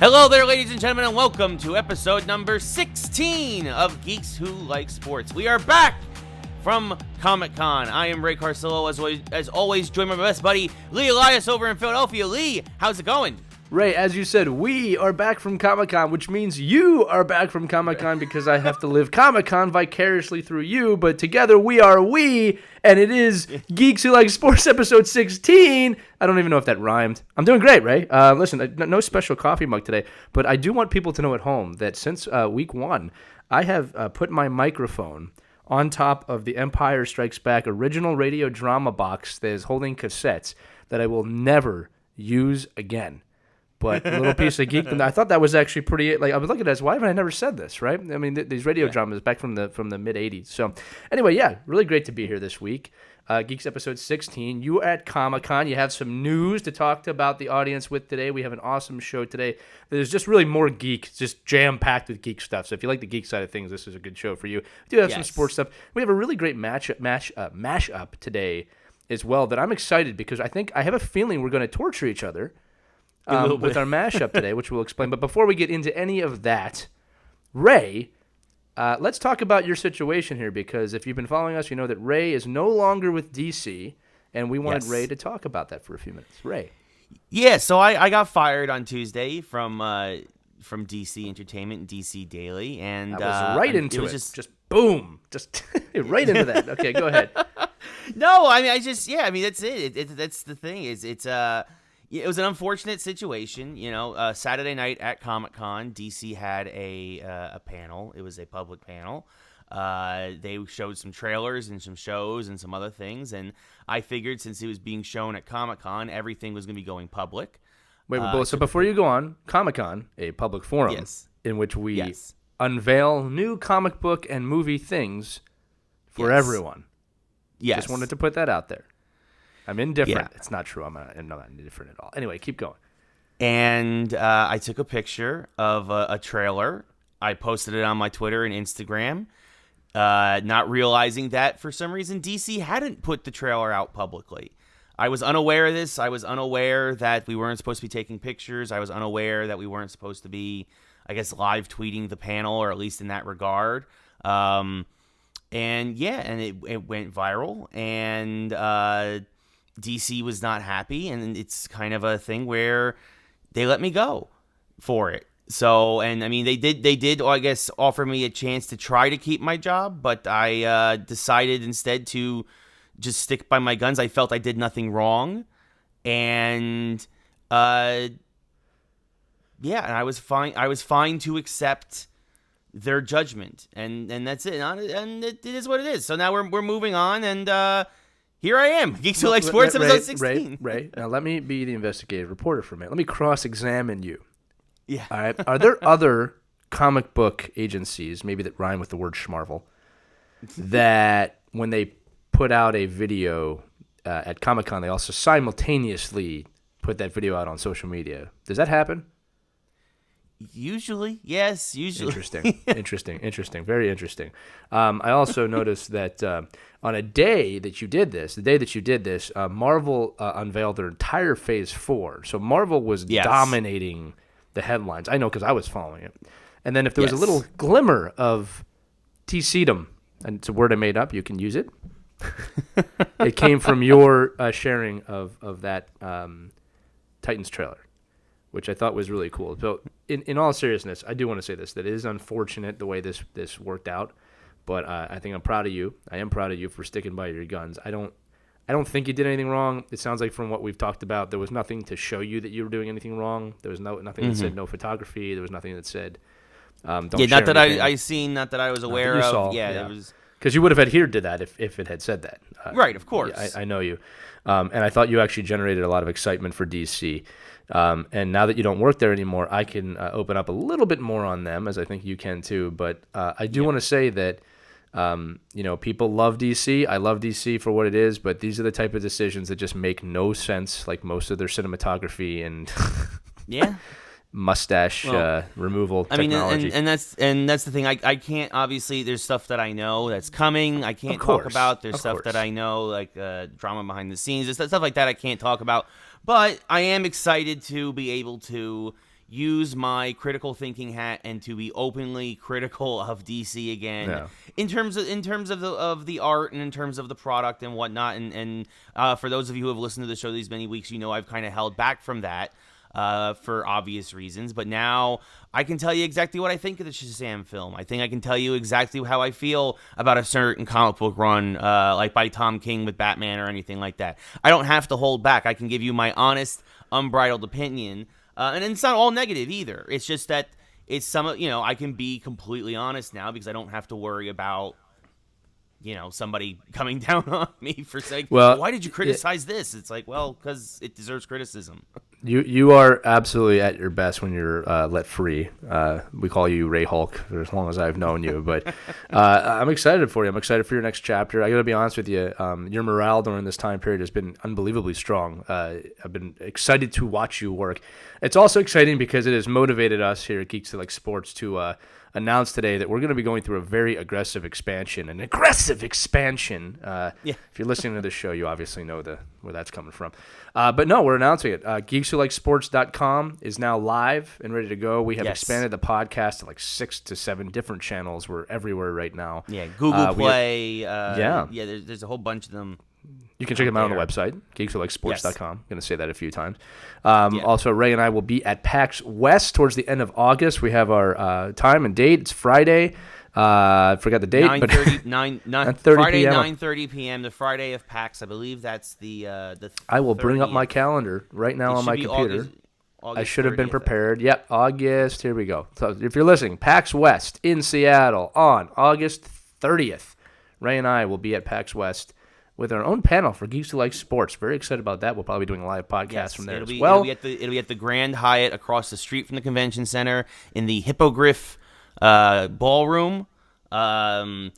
Hello there, ladies and gentlemen, and welcome to episode number 16 of Geeks Who Like Sports. We are back from Comic-Con. I am Ray Carcillo, as always, joined by my best buddy, Lee Elias, over in Philadelphia. Lee, how's it going? Ray, as you said, we are back from Comic-Con, which means you are back from Comic-Con because I have to live Comic-Con vicariously through you, but together we are we, and it is Geeks Who Like Sports episode 16. I don't even know if that rhymed. I'm doing great, Ray. Listen, no special coffee mug today, but I do want people to know at home that since week one, I have put my microphone on top of the Empire Strikes Back original radio drama box that is holding cassettes that I will never use again. But a little piece of geek. I thought that was actually pretty. Like I was looking at this. Why have I never said this? Right? I mean, these radio dramas back from the mid '80s. So, anyway, yeah, really great to be here this week. Geeks episode 16. You at Comic-Con. You have some news to talk about the audience with today. We have an awesome show today. There's just really more geek, just jam packed with geek stuff. So if you like the geek side of things, this is a good show for you. We do have some sports stuff. We have a really great mashup today as well that I'm excited because I have a feeling we're going to torture each other. With our mashup today, which we'll explain. But before we get into any of that, Ray, let's talk about your situation here, because if you've been following us, you know that Ray is no longer with DC, and we wanted Ray to talk about that for a few minutes. Ray. Yeah, so I got fired on Tuesday from DC Entertainment and DC Daily, and that was right into it. Just boom, just right into that. Okay, go ahead. No, I mean, that's it. That's the thing. It was an unfortunate situation, Saturday night at Comic-Con, DC had a panel. It was a public panel. They showed some trailers and some shows and some other things, and I figured since it was being shown at Comic-Con, everything was going to be going public. Wait, so before you go on, Comic-Con, a public forum in which we unveil new comic book and movie things for everyone. Yes. Just wanted to put that out there. I'm indifferent. Yeah. It's not true. I'm not indifferent at all. Anyway, keep going. And I took a picture of a trailer. I posted it on my Twitter and Instagram, not realizing that for some reason DC hadn't put the trailer out publicly. I was unaware of this. I was unaware that we weren't supposed to be taking pictures. I was unaware that we weren't supposed to be, I guess, live tweeting the panel, or at least in that regard. And it went viral, and DC was not happy, and it's kind of a thing where they let me go for it. So, and I mean, they did, I guess, offer me a chance to try to keep my job, but I decided instead to just stick by my guns. I felt I did nothing wrong, and and I was fine. I was fine to accept their judgment, and that's it. And it is what it is. So now we're moving on, and here I am, Geeks Who Like Sports, episode 16. Ray, now let me be the investigative reporter for a minute. Let me cross-examine you. Yeah. All right. Are there other comic book agencies, maybe that rhyme with the word schmarvel, that when they put out a video at Comic-Con, they also simultaneously put that video out on social media? Does that happen? Usually, yes. Interesting. Very interesting. I also noticed that on a day that you did this, Marvel unveiled their entire Phase 4. So Marvel was dominating the headlines. I know because I was following it. And then if there was a little glimmer of DC-dom, and it's a word I made up, you can use it. It came from your sharing of that Titans trailer, which I thought was really cool. So in all seriousness, I do want to say this, that it is unfortunate the way this worked out, but I think I'm proud of you. I am proud of you for sticking by your guns. I don't think you did anything wrong. It sounds like from what we've talked about, there was nothing to show you that you were doing anything wrong. There was nothing that said no photography. There was nothing that said don't share not that anything. I seen, not that I was aware of. Saw, it was... Because you would have adhered to that if it had said that. Right, of course. Yeah, I know you. And I thought you actually generated a lot of excitement for DC. And now that you don't work there anymore, I can open up a little bit more on them, as I think you can too. But I do want to say that, people love DC. I love DC for what it is, but these are the type of decisions that just make no sense, like most of their cinematography and mustache removal technology. I mean, and that's the thing. I can't, obviously, there's stuff that I know that's coming. I can't talk about. There's stuff that I know, like drama behind the scenes. There's stuff like that I can't talk about. But I am excited to be able to, use my critical thinking hat and to be openly critical of DC again, in terms of the art and in terms of the product and whatnot. And for those of you who have listened to the show these many weeks, I've kind of held back from that for obvious reasons. But now I can tell you exactly what I think of the Shazam film. I think I can tell you exactly how I feel about a certain comic book run, like by Tom King with Batman or anything like that. I don't have to hold back. I can give you my honest, unbridled opinion. And it's not all negative either. It's just that it's I can be completely honest now because I don't have to worry about, somebody coming down on me for saying, why did you criticize this? It's like, well, because it deserves criticism. You are absolutely at your best when you're let free. We call you Ray Hulk for as long as I've known you. But I'm excited for you. I'm excited for your next chapter. I got to be honest with you. Your morale during this time period has been unbelievably strong. I've been excited to watch you work. It's also exciting because it has motivated us here at Geeks Who Like Sports to announced today that we're going to be going through a very aggressive expansion. If you're listening to this show, you obviously know where that's coming from. But no, we're announcing it. GeeksWhoLikeSports.com is now live and ready to go. We have expanded the podcast to like 6 to 7 different channels. We're everywhere right now. Yeah, Google Play. There's a whole bunch of them. You can check them out on the website, geekswhoLikeSports.com. I'm going to say that a few times. Also, Ray and I will be at PAX West towards the end of August. We have our time and date. It's Friday. I forgot the date. 9:30 Friday, 9:30 p.m. The Friday of PAX. I believe that's the I will bring up my calendar right now on my computer. August I should have been prepared. Yep, August. Here we go. So if you're listening, PAX West in Seattle on August 30th. Ray and I will be at PAX West with our own panel for Geeks Who Like Sports. Very excited about that. We'll probably be doing a live podcast from there as well. It'll be at the Grand Hyatt across the street from the convention center in the Hippogriff ballroom. Very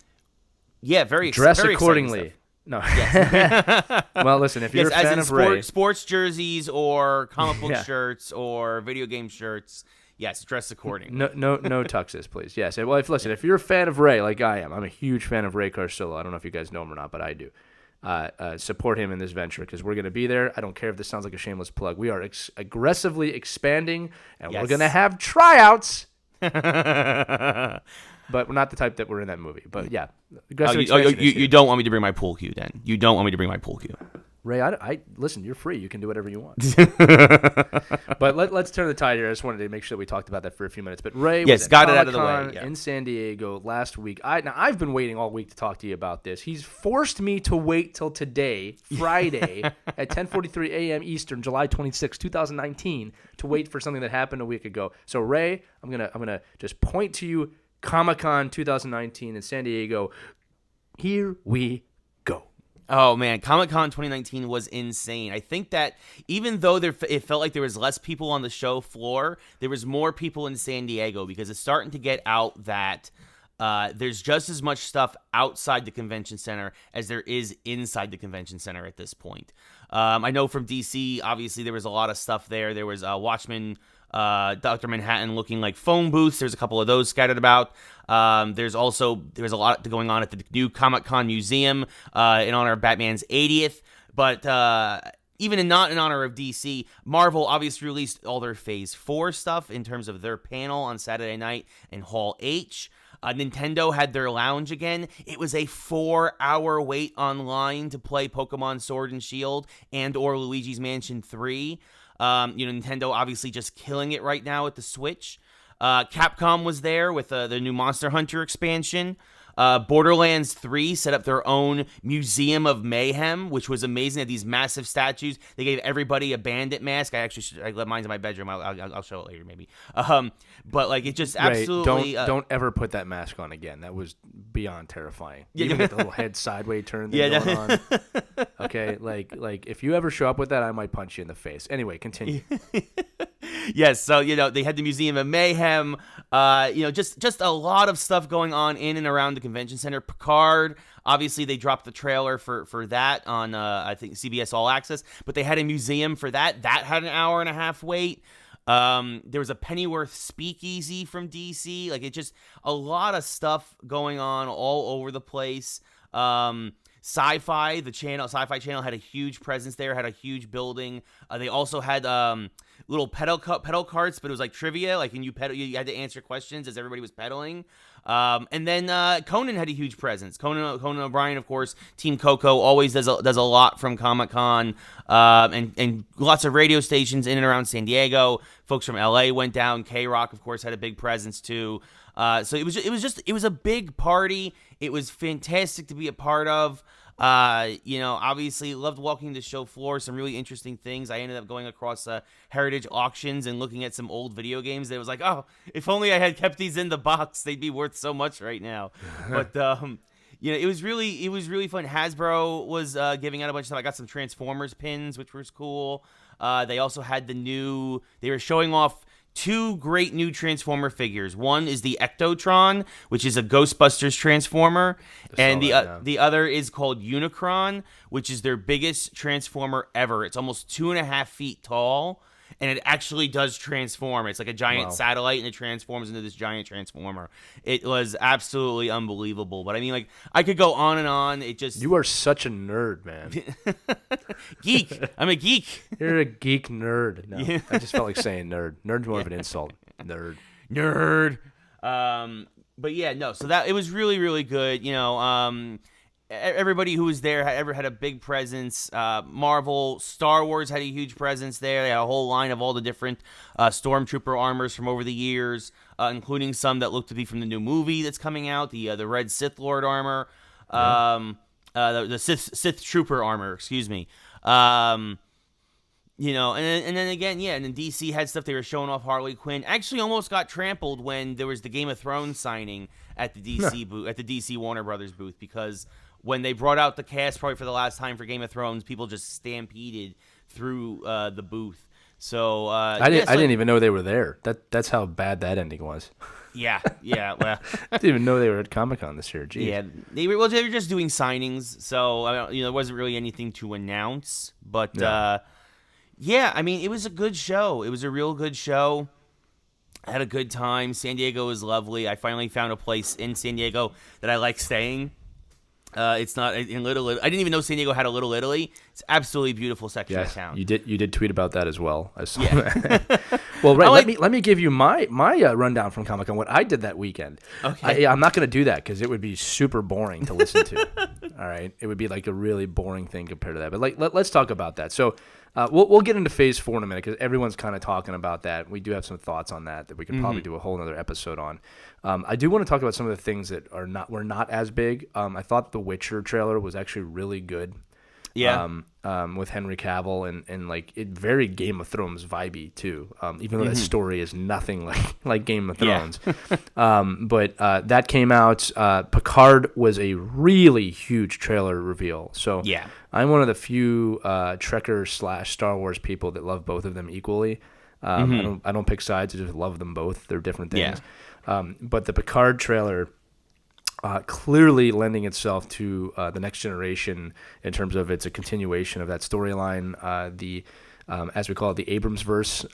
dress very accordingly. No. Yes. Well, listen, if you're a fan of Ray, sports jerseys or comic book shirts or video game shirts, yes, dress accordingly. No tuxes, please. Yes. Well, if you're a fan of Ray, like I am, I'm a huge fan of Ray Carcillo. I don't know if you guys know him or not, but I do. Support him in this venture because we're going to be there. I don't care if this sounds like a shameless plug. We are aggressively expanding, and we're going to have tryouts. But we're not the type that were in that movie. But yeah, you don't want me to bring my pool cue then? You don't want me to bring my pool cue? Ray, I listen. You're free. You can do whatever you want. But let's turn the tide here. I just wanted to make sure we talked about that for a few minutes. But Ray, was got it out of the way. In San Diego last week. I've been waiting all week to talk to you about this. He's forced me to wait till today, Friday, at 10:43 a.m. Eastern, July 26, 2019, to wait for something that happened a week ago. So Ray, I'm gonna just point to you. Comic-Con 2019 in San Diego. Here we go. Oh, man. Comic-Con 2019 was insane. I think that even though it felt like there was less people on the show floor, there was more people in San Diego because it's starting to get out that there's just as much stuff outside the convention center as there is inside the convention center at this point. I know from DC, obviously, there was a lot of stuff there. There was Watchmen, Dr. Manhattan looking like phone booths. There's a couple of those scattered about. There's a lot going on at the new Comic-Con Museum in honor of Batman's 80th. But even not in honor of DC, Marvel obviously released all their Phase 4 stuff in terms of their panel on Saturday night in Hall H. Nintendo had their lounge again. It was a 4-hour wait online to play Pokemon Sword and Shield and or Luigi's Mansion 3. Nintendo obviously just killing it right now with the Switch. Capcom was there with the new Monster Hunter expansion. Borderlands 3 set up their own Museum of Mayhem, which was amazing. They had these massive statues. They gave everybody a bandit mask. I let mine in my bedroom. I'll show it later, maybe. But like it just absolutely. Don't ever put that mask on again. That was beyond terrifying. You even get the little head sideways turn going on. Okay, like if you ever show up with that, I might punch you in the face. Anyway, continue. Yes, so they had the Museum of Mayhem. Just a lot of stuff going on in and around the convention center. Picard, obviously they dropped the trailer for that on I think CBS All Access, but they had a museum for that. That had an hour and a half wait. There was a Pennyworth speakeasy from DC. Like it's just a lot of stuff going on all over the place. Sci-Fi channel had a huge presence there, had a huge building. They also had little pedal carts, but it was like trivia, like and you had to answer questions as everybody was pedaling. And then Conan had a huge presence. Conan O'Brien, of course, Team Coco always does a lot from Comic-Con, and lots of radio stations in and around San Diego. Folks from LA went down. K-Rock, of course, had a big presence too. So it was a big party. It was fantastic to be a part of. Obviously loved walking the show floor, some really interesting things. I ended up going across heritage auctions and looking at some old video games that was like, oh, if only I had kept these in the box, they'd be worth so much right now. But, it was really fun. Hasbro was giving out a bunch of stuff. I got some Transformers pins, which was cool. They also had they were showing off 2 great new Transformer figures. One is the Ectotron, which is a Ghostbusters Transformer, and the other is called Unicron, which is their biggest Transformer ever. It's almost 2.5 feet tall, and it actually does transform. It's like a giant satellite, and it transforms into this giant Transformer. It was absolutely unbelievable. But I mean, like, I could go on and on. You are such a nerd, man. Geek. I'm a geek. You're a geek nerd. No, yeah. I just felt like saying nerd. Nerd's more of an insult. Nerd. But yeah, no. So it was really, really good. Everybody who was there had a big presence. Marvel, Star Wars had a huge presence there. They had a whole line of all the different Stormtrooper armors from over the years, including some that look to be from the new movie that's coming out, the Red Sith Lord armor, the Sith Trooper armor, excuse me. And then again, and then DC had stuff. They were showing off Harley Quinn. Actually, almost got trampled when there was the Game of Thrones signing at the DC booth, at the DC Warner Brothers booth, because when they brought out the cast probably for the last time for Game of Thrones, people just stampeded through the booth. So I didn't even know they were there. That's how bad that ending was. Yeah. Well, I didn't even know they were at Comic-Con this year. Jeez. Yeah, they were just doing signings, so there wasn't really anything to announce. But I mean, it was a good show. It was a real good show. I had a good time. San Diego is lovely. I finally found a place in San Diego that I like staying. It's not in Little Italy. I didn't even know San Diego had a Little Italy. It's absolutely beautiful section of town. You did tweet about that as well. I saw that. Well, right. Let me give you my rundown from Comic-Con, what I did that weekend. Okay. I'm not going to do that because it would be super boring to listen to. All right, it would be like a really boring thing compared to that. But let's talk about that. So we'll get into Phase 4 in a minute because everyone's kind of talking about that. We do have some thoughts on that we could probably do a whole other episode on. I do want to talk about some of the things that were not as big. I thought the Witcher trailer was actually really good. Yeah. With Henry Cavill and like it very Game of Thrones vibey too. Even though that story is nothing like Game of Thrones. But that came out. Picard was a really huge trailer reveal. So I'm one of the few Trekker / Star Wars people that love both of them equally. I don't pick sides. I just love them both. They're different things. But the Picard trailer clearly lending itself to the next generation in terms of it's a continuation of that storyline, as we call it, the Abrams verse,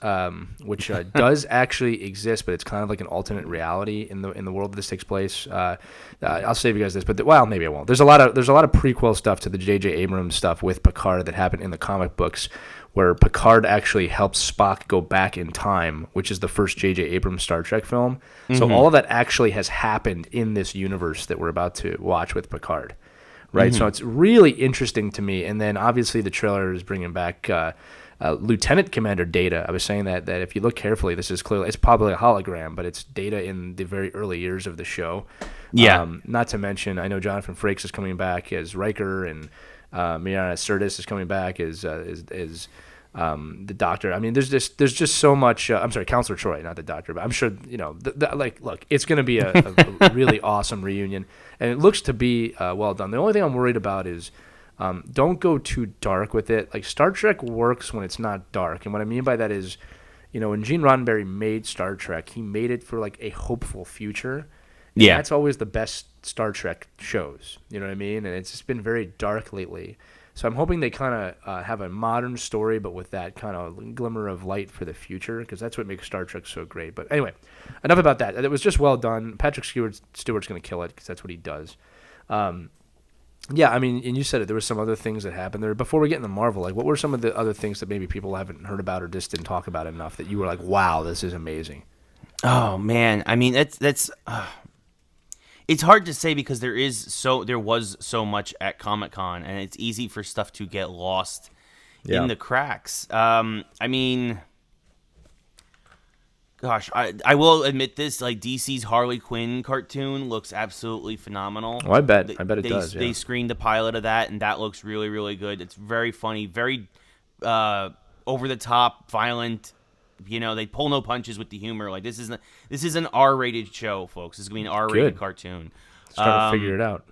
which does actually exist, but it's kind of like an alternate reality in the world that this takes place. I'll save you guys this, but maybe I won't. There's a lot of prequel stuff to the J.J. Abrams stuff with Picard that happened in the comic books, where Picard actually helps Spock go back in time, which is the first J.J. Abrams Star Trek film. So all of that actually has happened in this universe that we're about to watch with Picard, right? So it's really interesting to me. And then obviously the trailer is bringing back Lieutenant Commander Data. I was saying that if you look carefully, this is clearly, it's probably a hologram, but it's Data in the very early years of the show. Not to mention, I know Jonathan Frakes is coming back as Riker, and Mariana Sirtis is coming back as the Doctor. I mean, there's just so much. I'm sorry, Counselor Troy, not the Doctor, but I'm sure look, it's going to be a really awesome reunion, and it looks to be well done. The only thing I'm worried about is don't go too dark with it. Like, Star Trek works when it's not dark, and what I mean by that is, when Gene Roddenberry made Star Trek, he made it for like a hopeful future. And that's always the best Star Trek shows. You know what I mean? And it's just been very dark lately. So I'm hoping they kind of have a modern story, but with that kind of glimmer of light for the future, because that's what makes Star Trek so great. But anyway, enough about that. It was just well done. Patrick Stewart's going to kill it because that's what he does. Yeah, I mean, and you said it. There were some other things that happened there. Before we get into Marvel, like, what were some of the other things that maybe people haven't heard about or just didn't talk about enough that you were like, wow, this is amazing? Oh man, I mean that's it's hard to say because there was so much at Comic-Con, and it's easy for stuff to get lost in the cracks. I mean, gosh, I will admit this, like DC's Harley Quinn cartoon looks absolutely phenomenal. Oh, I bet it does. Yeah. They screened the pilot of that, and that looks really, really good. It's very funny, very over the top, violent. You know, they pull no punches with the humor. Like this is an R-rated show, folks. This is gonna be an R-rated cartoon. Starting to figure it out.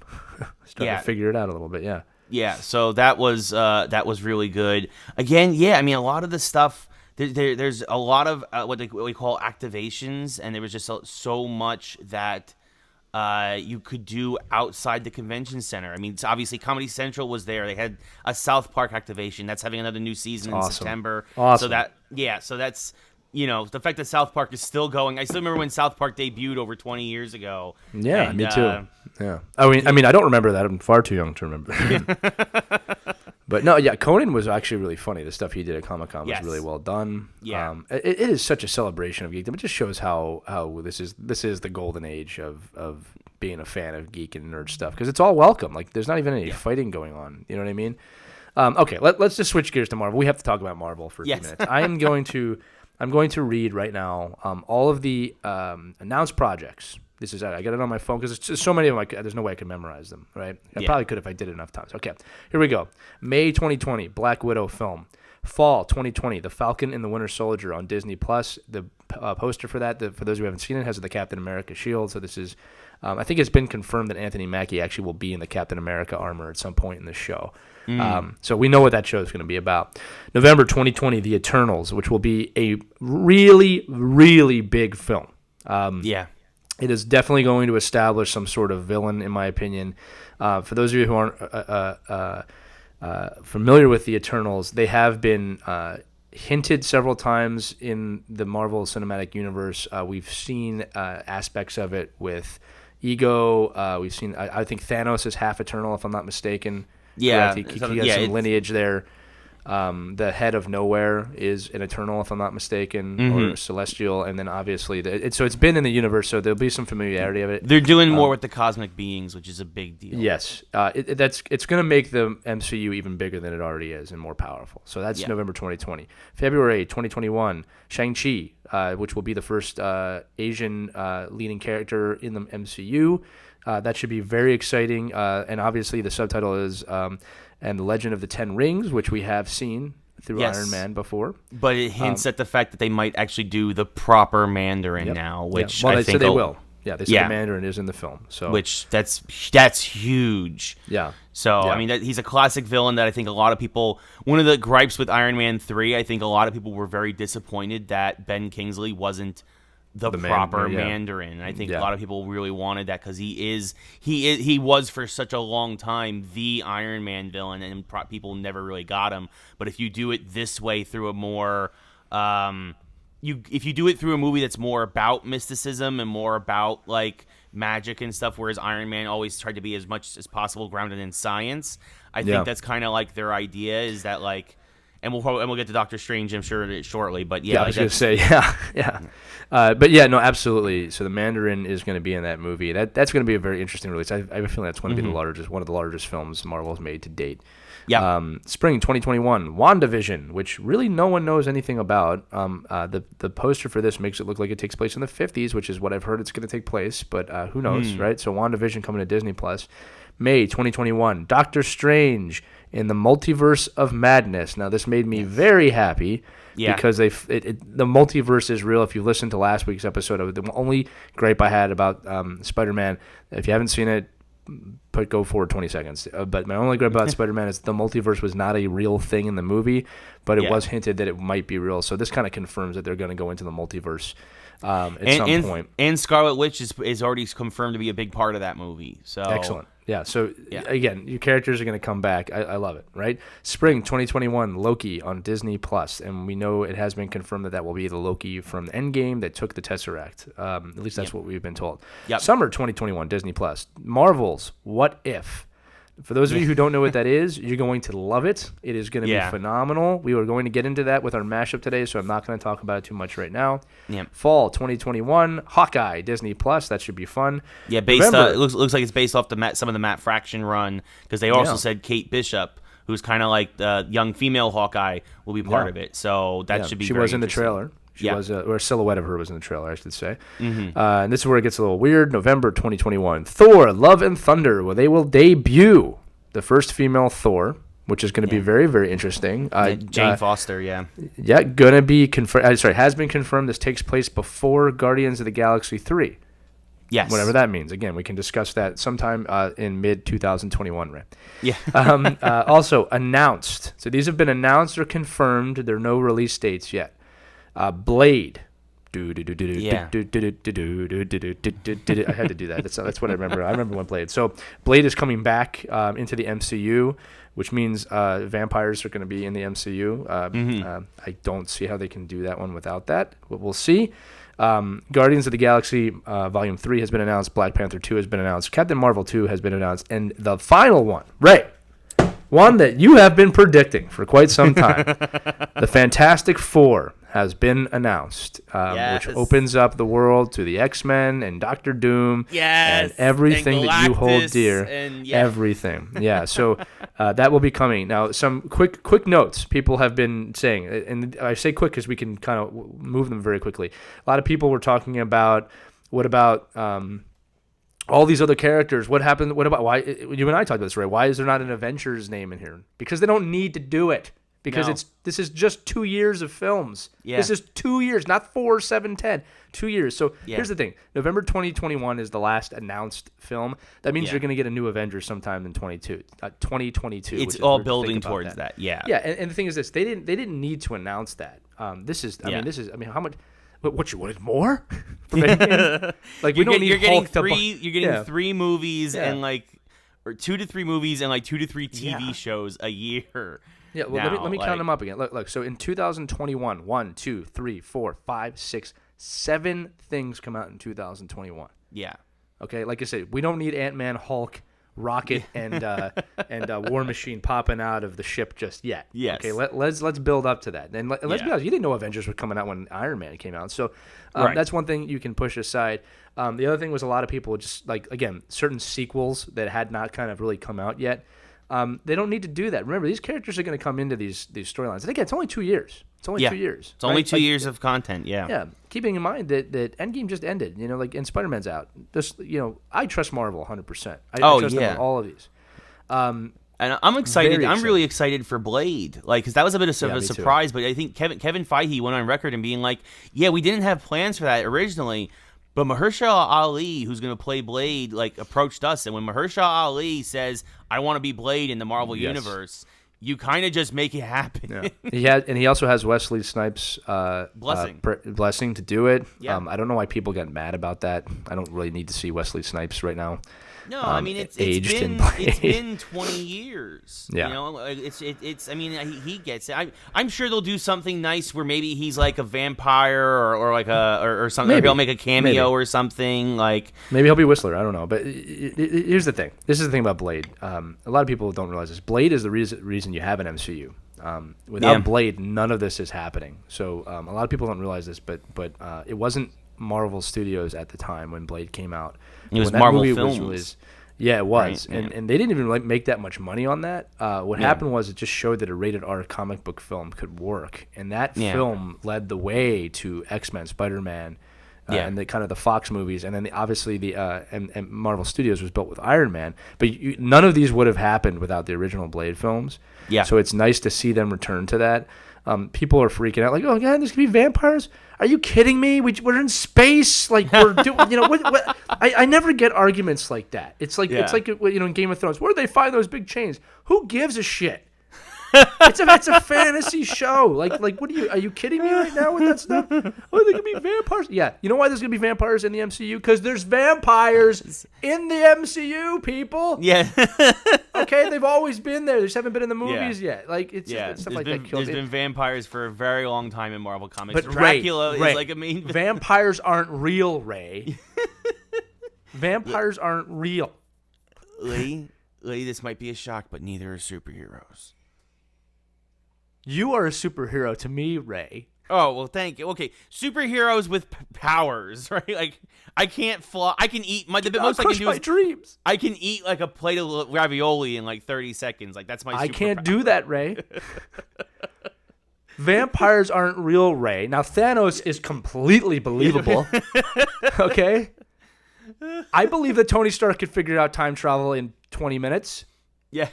To figure it out a little bit. Yeah. Yeah. So that was really good. Again, yeah. I mean, a lot of the stuff. There's a lot of what we call activations, and there was just so much that you could do outside the convention center. I mean, it's obviously Comedy Central was there. They had a South Park activation. That's having another new season in September. Awesome. So that's the fact that South Park is still going. I still remember when South Park debuted over 20 years ago. Yeah, me too. Yeah. I mean, I don't remember that. I'm far too young to remember. But no, yeah, Conan was actually really funny. The stuff he did at Comic-Con was really well done. Yeah. It is such a celebration of geekdom. It just shows how this is the golden age of being a fan of geek and nerd stuff, because it's all welcome. Like, there's not even any fighting going on. You know what I mean? Okay, let's just switch gears to Marvel. We have to talk about Marvel for a few minutes. I'm going to read right now all of the announced projects. This is it. I got it on my phone because there's so many of them. There's no way I can memorize them, right? I probably could if I did it enough times. Okay, here we go. May 2020, Black Widow film. Fall 2020, The Falcon and the Winter Soldier on Disney+. The poster for that, for those who haven't seen it, has the Captain America shield. So this is, I think it's been confirmed that Anthony Mackie actually will be in the Captain America armor at some point in the show. So we know what that show is going to be about. November 2020, The Eternals, which will be a really, really big film. It is definitely going to establish some sort of villain, in my opinion. For those of you who aren't familiar with the Eternals, they have been hinted several times in the Marvel Cinematic Universe. We've seen aspects of it with Ego. We've seen, I think Thanos is half Eternal, if I'm not mistaken. Yeah, he has some lineage there. The head of Nowhere is an Eternal, if I'm not mistaken, or Celestial, and then obviously so it's been in the universe, so there'll be some familiarity of it. They're doing more with the cosmic beings, which is a big deal. Yes, it's going to make the MCU even bigger than it already is and more powerful. So that's November 2020. February 2021, Shang-Chi, which will be the first Asian leading character in the MCU. That should be very exciting, and obviously the subtitle is and the Legend of the Ten Rings, which we have seen through Iron Man before. But it hints at the fact that they might actually do the proper Mandarin now, which well, I think they will. Yeah, they said the Mandarin is in the film. So which that's huge. Yeah. So, I mean, he's a classic villain that I think a lot of people... One of the gripes with Iron Man 3, I think a lot of people were very disappointed that Ben Kingsley wasn't the proper Mandarin. And I think a lot of people really wanted that because he was for such a long time the Iron Man villain, and people never really got him. But if you do it this way through a more if you do it through a movie that's more about mysticism and more about like magic and stuff, whereas Iron Man always tried to be as much as possible grounded in science, I think that's kind of like their idea, is that like. And we'll get to Doctor Strange, I'm sure, shortly. But I was going to say, but yeah, no, absolutely. So the Mandarin is going to be in that movie. That's going to be a very interesting release. I have a feeling that's going to be one of the largest films Marvel's made to date. Yeah. Spring 2021, WandaVision, which really no one knows anything about. The poster for this makes it look like it takes place in the 50s, which is what I've heard it's going to take place. But who knows, right? So WandaVision coming to Disney+. May 2021, Doctor Strange in the Multiverse of Madness. Now, this made me very happy because the multiverse is real. If you listened to last week's episode, the only gripe I had about Spider-Man, if you haven't seen it, go forward 20 seconds. But my only gripe about Spider-Man is the multiverse was not a real thing in the movie, but it was hinted that it might be real. So this kind of confirms that they're going to go into the multiverse at some point. And Scarlet Witch is already confirmed to be a big part of that movie. So excellent. Yeah, so again, your characters are going to come back. I love it, right? Spring 2021, Loki on Disney+, and we know it has been confirmed that will be the Loki from Endgame that took the Tesseract. At least that's what we've been told. Yep. Summer 2021, Disney+, Marvel's What If. For those of you who don't know what that is, you're going to love it. It is going to be phenomenal. We are going to get into that with our mashup today, so I'm not going to talk about it too much right now. Fall 2021, Hawkeye, Disney Plus. That should be fun. Yeah, it looks like it's based off some of the Matt Fraction run, because they also said Kate Bishop, who's kind of like the young female Hawkeye, will be part of it. So that should be. She very was in the trailer. She was, or a silhouette of her was in the trailer, I should say. And this is where it gets a little weird. November 2021, Thor: Love and Thunder. Well, they will debut the first female Thor, which is going to be very, very interesting. Jane Foster, gonna be confirmed. Has been confirmed. This takes place before Guardians of the Galaxy 3. Yes. Whatever that means. Again, we can discuss that sometime in mid-2021, right? Yeah. Also, announced. So these have been announced or confirmed. There are no release dates yet. Blade. I had to do that. That's what I remember. I remember when Blade. So Blade is coming back into the MCU, which means vampires are going to be in the MCU. I don't see how they can do that one without that. But we'll see. Guardians of the Galaxy Volume 3 has been announced. Black Panther 2 has been announced. Captain Marvel 2 has been announced. And the final one, Ray, one that you have been predicting for quite some time, the Fantastic Four has been announced, which opens up the world to the X-Men and Doctor Doom and everything that you hold dear. Everything. Yeah, so that will be coming. Now, some quick notes people have been saying, and I say quick because we can kind of move them very quickly. A lot of people were talking about, what about all these other characters? What happened? What about, why, you and I talked about this, Ray, why is there not an Avengers name in here? Because they don't need to do it. Because this is just 2 years of films. Yeah. This is 2 years, not 4, 7, 10. 2 years. So here's the thing. November 2021 is the last announced film. That means you're going to get a new Avengers sometime in 2022. It's all building towards that. Yeah. Yeah, and the thing is this. They didn't need to announce that. How much? What, you wanted more? Like, we don't need Hulk. You're getting 3 movies and or 2 to 3 movies and 2 to 3 TV shows a year. Yeah, well, let me count them up again. Look. So in 2021, 1, 2, 3, 4, 5, 6, 7 things come out in 2021. Yeah. Okay, like I said, we don't need Ant-Man, Hulk, Rocket, and War Machine popping out of the ship just yet. Yes. Okay, let's build up to that. And let's be honest, you didn't know Avengers were coming out when Iron Man came out. So that's one thing you can push aside. The other thing was a lot of people just, again, certain sequels that had not kind of really come out yet. They don't need to do that. Remember, these characters are going to come into these storylines. And again, it's only 2 years. It's only 2 years. It's only 2 years of content. Yeah. Yeah. Keeping in mind that Endgame just ended. And Spider-Man's out. I trust Marvel 100%. I trust them on all of these. And I'm excited. I'm really excited for Blade, because that was a bit of a surprise. But I think Kevin Feige went on record and being like, "Yeah, we didn't have plans for that originally." But Mahershala Ali, who's going to play Blade, approached us. And when Mahershala Ali says, I want to be Blade in the Marvel Universe, you kind of just make it happen. Yeah. He also has Wesley Snipes' blessing to do it. Yeah. I don't know why people get mad about that. I don't really need to see Wesley Snipes right now. No, I mean it's been 20 years. Yeah. I mean he gets it. I'm sure they'll do something nice where maybe he's like a vampire or something. Maybe he'll make a cameo or something like. Maybe he'll be Whistler. I don't know. But here's the thing. This is the thing about Blade. A lot of people don't realize this. Blade is the reason you have an MCU. Without Blade, none of this is happening. So a lot of people don't realize this, but it wasn't Marvel Studios at the time when Blade came out. It was Marvel Films. It was. Right, and they didn't even make that much money on that. What happened was it just showed that a rated R comic book film could work. And that film led the way to X-Men, Spider-Man, and the kind of the Fox movies. And then obviously and Marvel Studios was built with Iron Man. But none of these would have happened without the original Blade films. Yeah. So it's nice to see them return to that. People are freaking out, oh God, there's gonna be vampires. Are you kidding me? We're in space, we're doing, what? I never get arguments like that. It's like in Game of Thrones, where do they find those big chains? Who gives a shit? It's a fantasy show. What are you kidding me right now with that stuff? Oh, there gonna be vampires. Yeah, you know why there's gonna be vampires in the MCU? Because there's vampires in the MCU, people. Yeah. Okay, they've always been there. They just haven't been in the movies yet. It's stuff like that. There's been vampires for a very long time in Marvel Comics. But Dracula is like a main. Vampires aren't real, Ray. Vampires aren't real. Lee, Lady, this might be a shock, but neither are superheroes. You are a superhero to me, Ray. Oh, well, thank you. Okay, superheroes with powers, right? Like, I can't fly. I can eat the most I can do is dreams. I can eat like a plate of ravioli in like 30 seconds. Like, that's my superpower. I can't do that, Ray. Vampires aren't real, Ray. Now, Thanos is completely believable. Okay? I believe that Tony Stark could figure out time travel in 20 minutes. Yeah.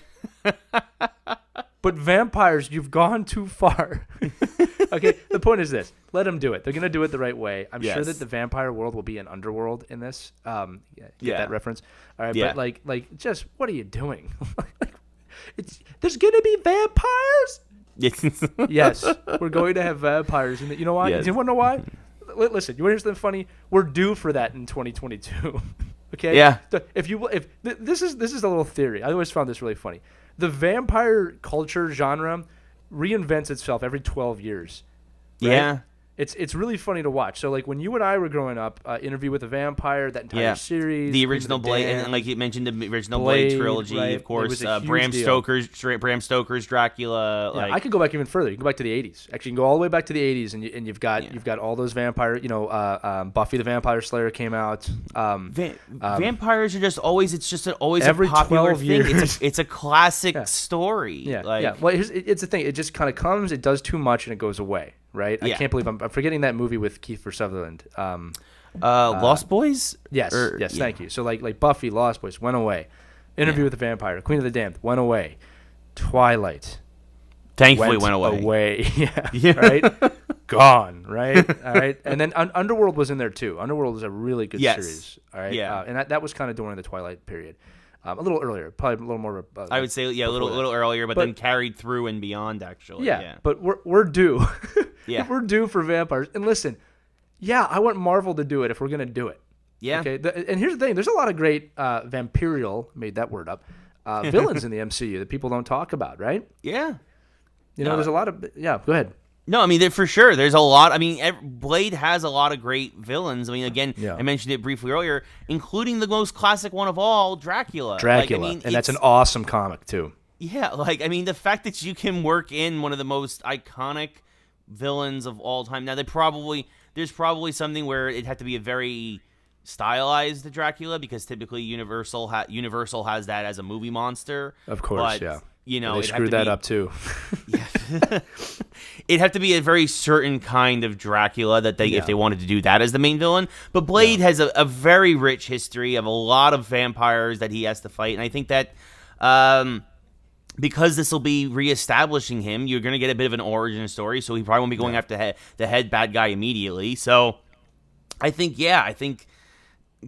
But vampires, you've gone too far. Okay, the point is this. Let them do it. They're going to do it the right way. I'm sure that the vampire world will be an underworld in this. Get that reference? All right, but like, just what are you doing? There's going to be vampires? Yes, we're going to have vampires. And you know why? Yes. You want to know why? Listen, you want to hear something funny? We're due for that in 2022. Okay? Yeah. If this is a little theory. I always found this really funny. The vampire culture genre reinvents itself every 12 years. Right? Yeah. It's really funny to watch. So like when you and I were growing up, Interview with a Vampire, that entire series, the original Blade, and like you mentioned, the original Blade trilogy, right? Of course, Bram Stoker's Dracula. Yeah, like, I could go back even further. You can go back to the 80s. Actually, you can go all the way back to the 80s, and you've got all those vampire. Buffy the Vampire Slayer came out. Vampires are just always. It's just always every a popular 12 thing. years. It's a classic story. Yeah. Well, it's the thing. It just kind of comes. It does too much, and it goes away. Right? I can't believe I'm forgetting that movie with Kiefer Sutherland. Lost Boys? Yes. Thank you. So like Buffy, Lost Boys went away. Interview with the Vampire, Queen of the Damned went away. Twilight, thankfully went away. Yeah. Right. Gone. Right. All right. And then Underworld was in there too. Underworld was a really good series. All right. Yeah. And that was kind of during the Twilight period. A little earlier, probably a little more. I would say, a little earlier, but then carried through and beyond, actually. Yeah. But we're due. Yeah. We're due for vampires. And listen, I want Marvel to do it if we're going to do it. Yeah. Okay. And here's the thing. There's a lot of great vampirial, made that word up, villains in the MCU that people don't talk about, right? Yeah. There's a lot of, go ahead. No, I mean, for sure. There's a lot. I mean, Blade has a lot of great villains. I mean, again, I mentioned it briefly earlier, including the most classic one of all, Dracula. And that's an awesome comic, too. Yeah, the fact that you can work in one of the most iconic villains of all time. Now, there's probably something where it'd have to be a very stylized Dracula, because typically Universal has that as a movie monster. Of course, but, they screwed that up too. Yeah. It'd have to be a very certain kind of Dracula if they wanted to do that as the main villain. But Blade has a very rich history of a lot of vampires that he has to fight, and I think that because this will be reestablishing him, you're going to get a bit of an origin story. So he probably won't be going after the head bad guy immediately. So I think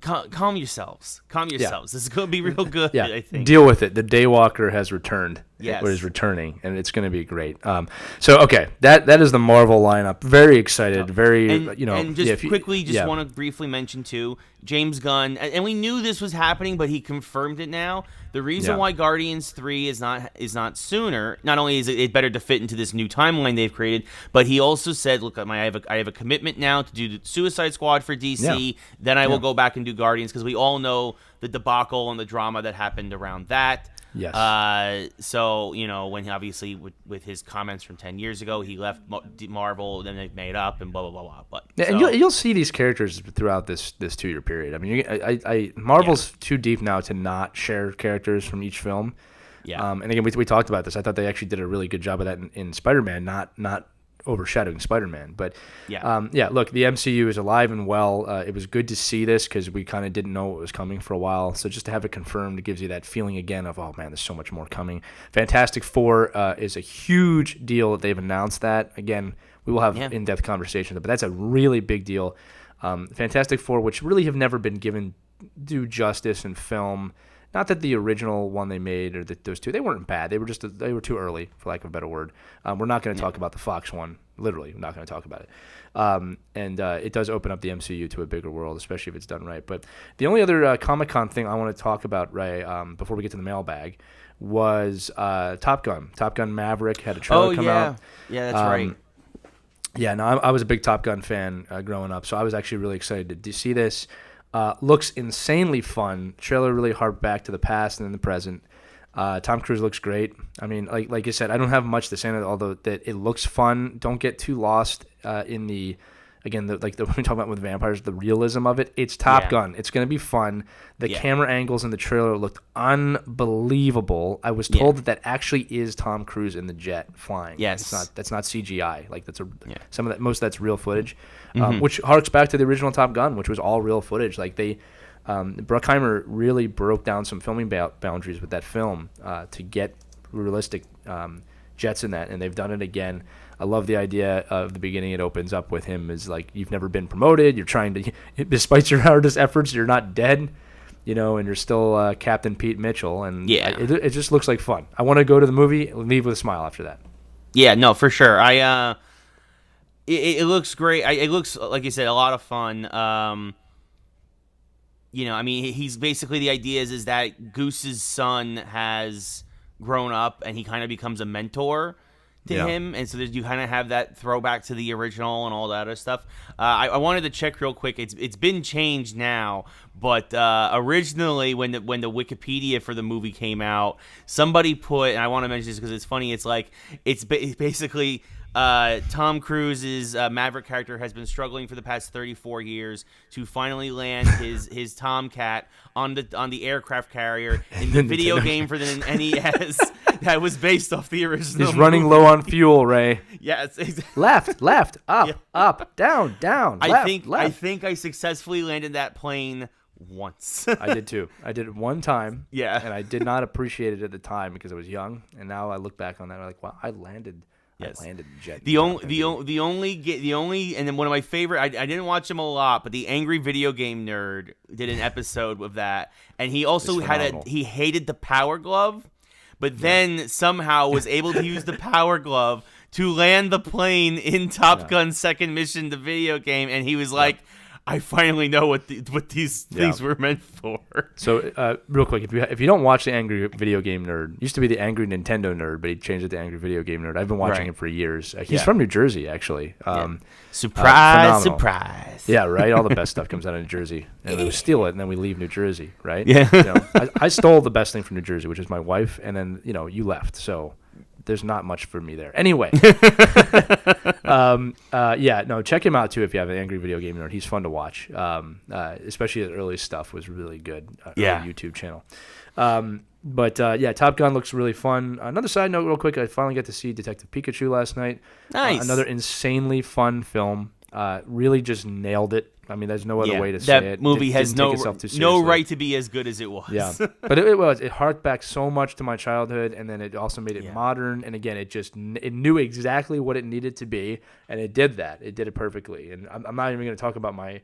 calm yourselves. This is going to be real good, I think. Deal with it. The Daywalker has returned. Yes. Or is returning, and it's going to be great. That is the Marvel lineup. Very excited. And just want to briefly mention, too, James Gunn, and we knew this was happening, but he confirmed it now. The reason why Guardians 3 is not sooner, not only is it better to fit into this new timeline they've created, but he also said, look, I have a commitment now to do the Suicide Squad for DC, then I will go back and do Guardians, because we all know the debacle and the drama that happened around that. Yes. So, when obviously with his comments from 10 years ago, he left Marvel, then they made up and blah, blah, blah, blah. And you'll see these characters throughout this 2-year period. I mean, Marvel's too deep now to not share characters from each film. Yeah. And again, we talked about this. I thought they actually did a really good job of that in Spider-Man, not overshadowing Spider-Man. But look, the MCU is alive and well. It was good to see this because we kind of didn't know what was coming for a while. So just to have it confirmed, it gives you that feeling again of, oh man, there's so much more coming. Fantastic Four is a huge deal that they've announced that. Again, we will have in-depth conversations, but that's a really big deal. Fantastic Four, which really have never been given due justice in film. Not that the original one they made or those two, they weren't bad. They were too early, for lack of a better word. We're not going to talk about the Fox one. Literally, we're not going to talk about it. And it does open up the MCU to a bigger world, especially if it's done right. But the only other Comic-Con thing I want to talk about, Ray, before we get to the mailbag, was Top Gun. Top Gun Maverick had a trailer come out. Yeah, that's right. Yeah, no, I was a big Top Gun fan growing up, so I was actually really excited to see this. Looks insanely fun. Trailer really harped back to the past and then the present. Tom Cruise looks great. I mean, like I said, I don't have much to say on it, although that it looks fun. Don't get too lost in the. Again, when we talk about with vampires, the realism of it. It's Top Gun. It's going to be fun. The camera angles in the trailer looked unbelievable. I was told that actually is Tom Cruise in the jet flying. Yes, that's not CGI. Like most of that's real footage, Mm-hmm. which harks back to the original Top Gun, which was all real footage. Like Bruckheimer really broke down some filming boundaries with that film to get realistic jets in that, and they've done it again. I love the idea of the beginning. It opens up with him as like, you've never been promoted. You're trying to, despite your hardest efforts, you're not dead, and you're still Captain Pete Mitchell. And it just looks like fun. I want to go to the movie and leave with a smile after that. Yeah, no, for sure. It looks great. It looks, like you said, a lot of fun. I mean, he's basically, the idea is that Goose's son has grown up and he kind of becomes a mentor to him, and so you kind of have that throwback to the original and all that other stuff. I wanted to check real quick. It's been changed now, but originally when the Wikipedia for the movie came out, somebody put, and I want to mention this because it's funny. It's like it's basically. Tom Cruise's Maverick character has been struggling for the past 34 years to finally land his Tomcat on the aircraft carrier in the video game for the NES that was based off the original. He's running low on fuel, Ray. Yes, exactly. Left, up, down, left. I think I successfully landed that plane once. I did too. I did it one time. Yeah, and I did not appreciate it at the time because I was young, and now I look back on that and I'm like, wow, I landed. Yes. I landed jet. The only, and then one of my favorite. I didn't watch him a lot, but the Angry Video Game Nerd did an episode of that, and he also he hated the Power Glove, but then somehow was able to use the Power Glove to land the plane in Top Gun's second mission, the video game, and he was like, I finally know what these things were meant for. So, real quick, if you don't watch the Angry Video Game Nerd, used to be the Angry Nintendo Nerd, but he changed it to Angry Video Game Nerd. I've been watching him for years. He's from New Jersey, actually. Surprise! Yeah, right. All the best stuff comes out of New Jersey, and we steal it, and then we leave New Jersey, right? Yeah. I stole the best thing from New Jersey, which is my wife, and then you left. So there's not much for me there. Anyway, check him out too if you have an Angry Video Game Nerd. He's fun to watch. Especially the early stuff was really good. YouTube channel. Top Gun looks really fun. Another side note, real quick, I finally got to see Detective Pikachu last night. Nice. Another insanely fun film. Really just nailed it. I mean, there's no other way to say it. That movie has no right to be as good as it was. Yeah, but it harked back so much to my childhood, and then it also made it modern. And again, it knew exactly what it needed to be, and it did that. It did it perfectly. And I'm not even going to talk about my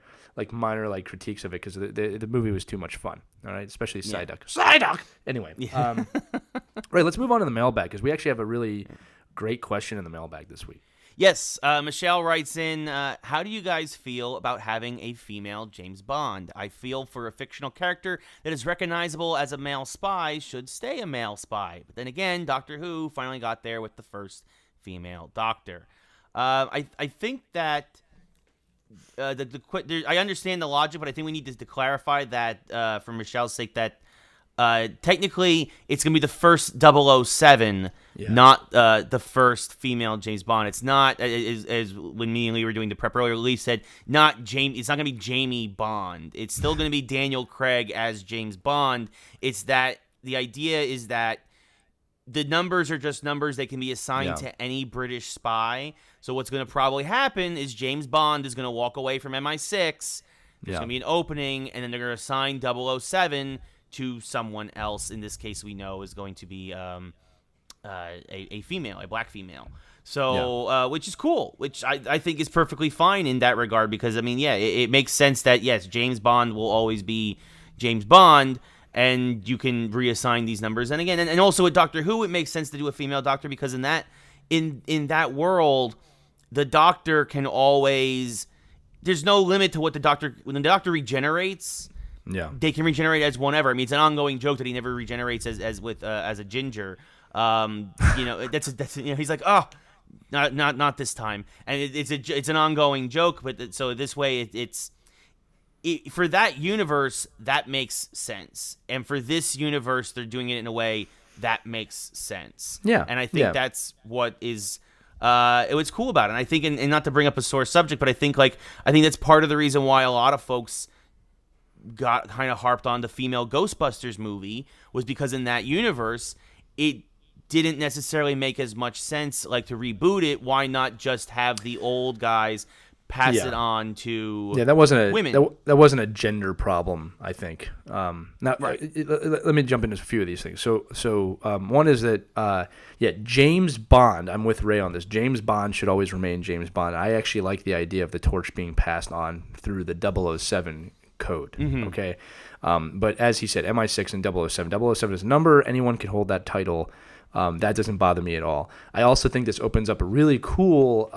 minor critiques of it because the movie was too much fun. All right, especially Psyduck. Anyway, right. Let's move on to the mailbag because we actually have a really great question in the mailbag this week. Yes, Michelle writes in, how do you guys feel about having a female James Bond? I feel for a fictional character that is recognizable as a male spy should stay a male spy. But then again, Doctor Who finally got there with the first female Doctor. I think that I understand the logic, but I think we need to clarify that for Michelle's sake that technically it's going to be the first 007, not the first female James Bond. It's not, as when me and Lee were doing the prep earlier, Lee said, it's not going to be Jamie Bond. It's still going to be Daniel Craig as James Bond. It's that the idea is that the numbers are just numbers. They can be assigned to any British spy. So what's going to probably happen is James Bond is going to walk away from MI6. There's going to be an opening, and then they're going to assign 007 to someone else. In this case, we know is going to be a female, a black female. So, which is cool, which I think is perfectly fine in that regard because, I mean, it makes sense that, yes, James Bond will always be James Bond, and you can reassign these numbers. And again, and also with Doctor Who, it makes sense to do a female Doctor because in that world, the Doctor can always... There's no limit to what the Doctor... When the Doctor regenerates... they can regenerate as whatever. I mean, it's an ongoing joke that he never regenerates as a ginger. That's he's like, oh, not this time, and it's an ongoing joke. But so this way, for that universe that makes sense, and for this universe, they're doing it in a way that makes sense. Yeah. And I think that's what is what's cool about it. And I think, and not to bring up a sore subject, but I think that's part of the reason why a lot of folks got kind of harped on the female Ghostbusters movie, was because in that universe, it didn't necessarily make as much sense like to reboot it. Why not just have the old guys pass it on to that wasn't women? That wasn't a gender problem, I think. Now, Right. let me jump into a few of these things. So one is that, James Bond, I'm with Ray on this. James Bond should always remain James Bond. I actually like the idea of the torch being passed on through the 007 code, okay? But as he said, MI6 and 007. 007 is a number. Anyone can hold that title. That doesn't bother me at all. I also think this opens up a really cool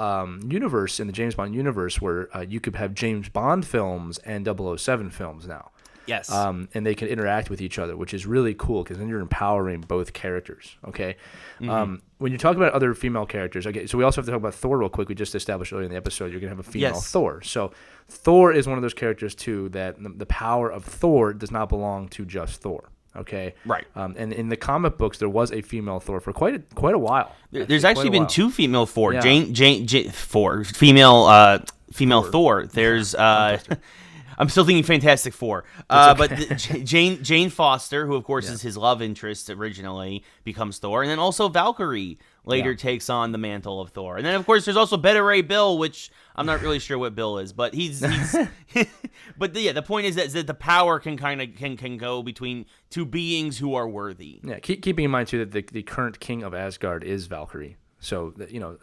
universe in the James Bond universe where you could have James Bond films and 007 films now. Yes. And they can interact with each other, which is really cool because then you're empowering both characters, okay? When you talk about other female characters, okay, so we also have to talk about Thor real quick. We just established earlier in the episode you're going to have a female Thor. So Thor is one of those characters, too, that the power of Thor does not belong to just Thor. Okay. Right. And in the comic books, there was a female Thor for quite a while. There's actually been two female Thor. Yeah. Female Thor. There's I'm still thinking Fantastic Four. But Jane Foster, who of course is his love interest originally, becomes Thor, and then also Valkyrie later takes on the mantle of Thor. And then of course there's also Beta Ray Bill, which I'm not really sure what Bill is, but he's but the point is that the power can go between two beings who are worthy. Yeah, keeping in mind too that the current king of Asgard is Valkyrie. So,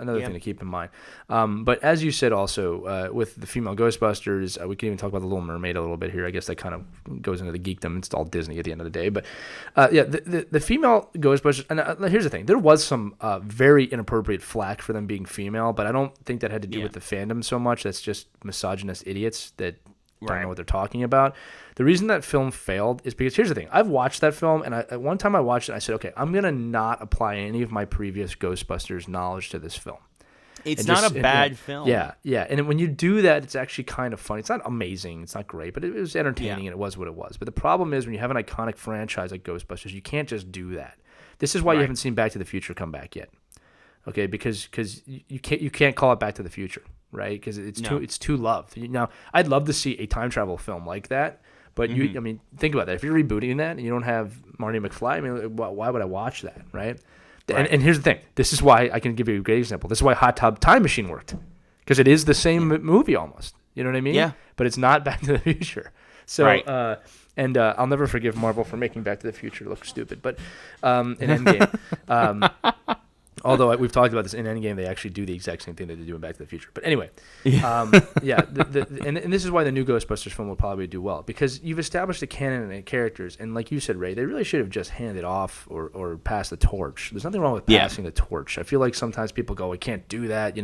another thing to keep in mind. But as you said also, with the female Ghostbusters, we can even talk about The Little Mermaid a little bit here. I guess that kind of goes into the geekdom. It's all Disney at the end of the day. But, the female Ghostbusters, and here's the thing. There was some very inappropriate flack for them being female, but I don't think that had to do with the fandom so much. That's just misogynist idiots that don't know what they're talking about. The reason that film failed is because, here's the thing. I've watched that film, and at one time I watched it, and I said, okay, I'm going to not apply any of my previous Ghostbusters knowledge to this film. It's not a bad film. Yeah. And when you do that, it's actually kind of funny. It's not amazing. It's not great, but it was entertaining, and it was what it was. But the problem is when you have an iconic franchise like Ghostbusters, you can't just do that. This is why you haven't seen Back to the Future come back yet. Okay, because you can't call it Back to the Future, right? Because it's too loved. Now, I'd love to see a time travel film like that, but think about that. If you're rebooting that and you don't have Marty McFly, why would I watch that, right? And here's the thing. This is why I can give you a great example. This is why Hot Tub Time Machine worked, because it is the same movie almost. You know what I mean? Yeah. But it's not Back to the Future. So, I'll never forgive Marvel for making Back to the Future look stupid. But in Endgame, although we've talked about this, in Endgame they actually do the exact same thing that they do in Back to the Future. But anyway, and this is why the new Ghostbusters film will probably do well, because you've established a canon and characters, and like you said, Ray, they really should have just handed off or passed the torch. There's nothing wrong with passing the torch. I feel like sometimes people go, "We can't do that,"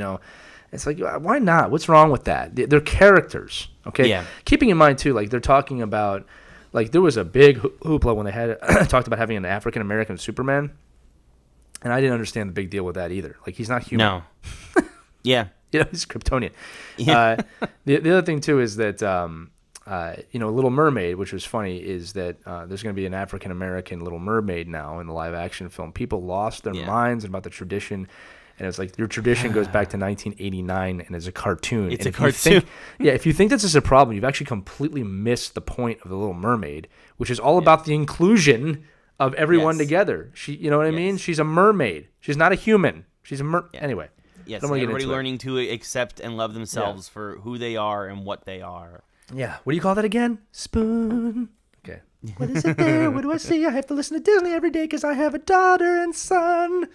It's like, why not? What's wrong with that? They're characters, okay? Yeah. Keeping in mind too, like they're talking about, like there was a big hoopla when they had talked about having an African American Superman. And I didn't understand the big deal with that either. Like, he's not human. No. Yeah. He's Kryptonian. Yeah. The other thing, too, is that, Little Mermaid, which was funny, is that there's going to be an African-American Little Mermaid now in the live-action film. People lost their minds about the tradition. And it's like, your tradition goes back to 1989 and is a cartoon. It's a cartoon. If you think this is a problem, you've actually completely missed the point of The Little Mermaid, which is all about the inclusion of everyone together. She, you know what I mean? She's a mermaid. She's not a human. She's a Anyway. Yes, everybody learning to accept and love themselves for who they are and what they are. Yeah. What do you call that again? Spoon. Okay. What is it there? What do I see? I have to listen to Disney every day because I have a daughter and son.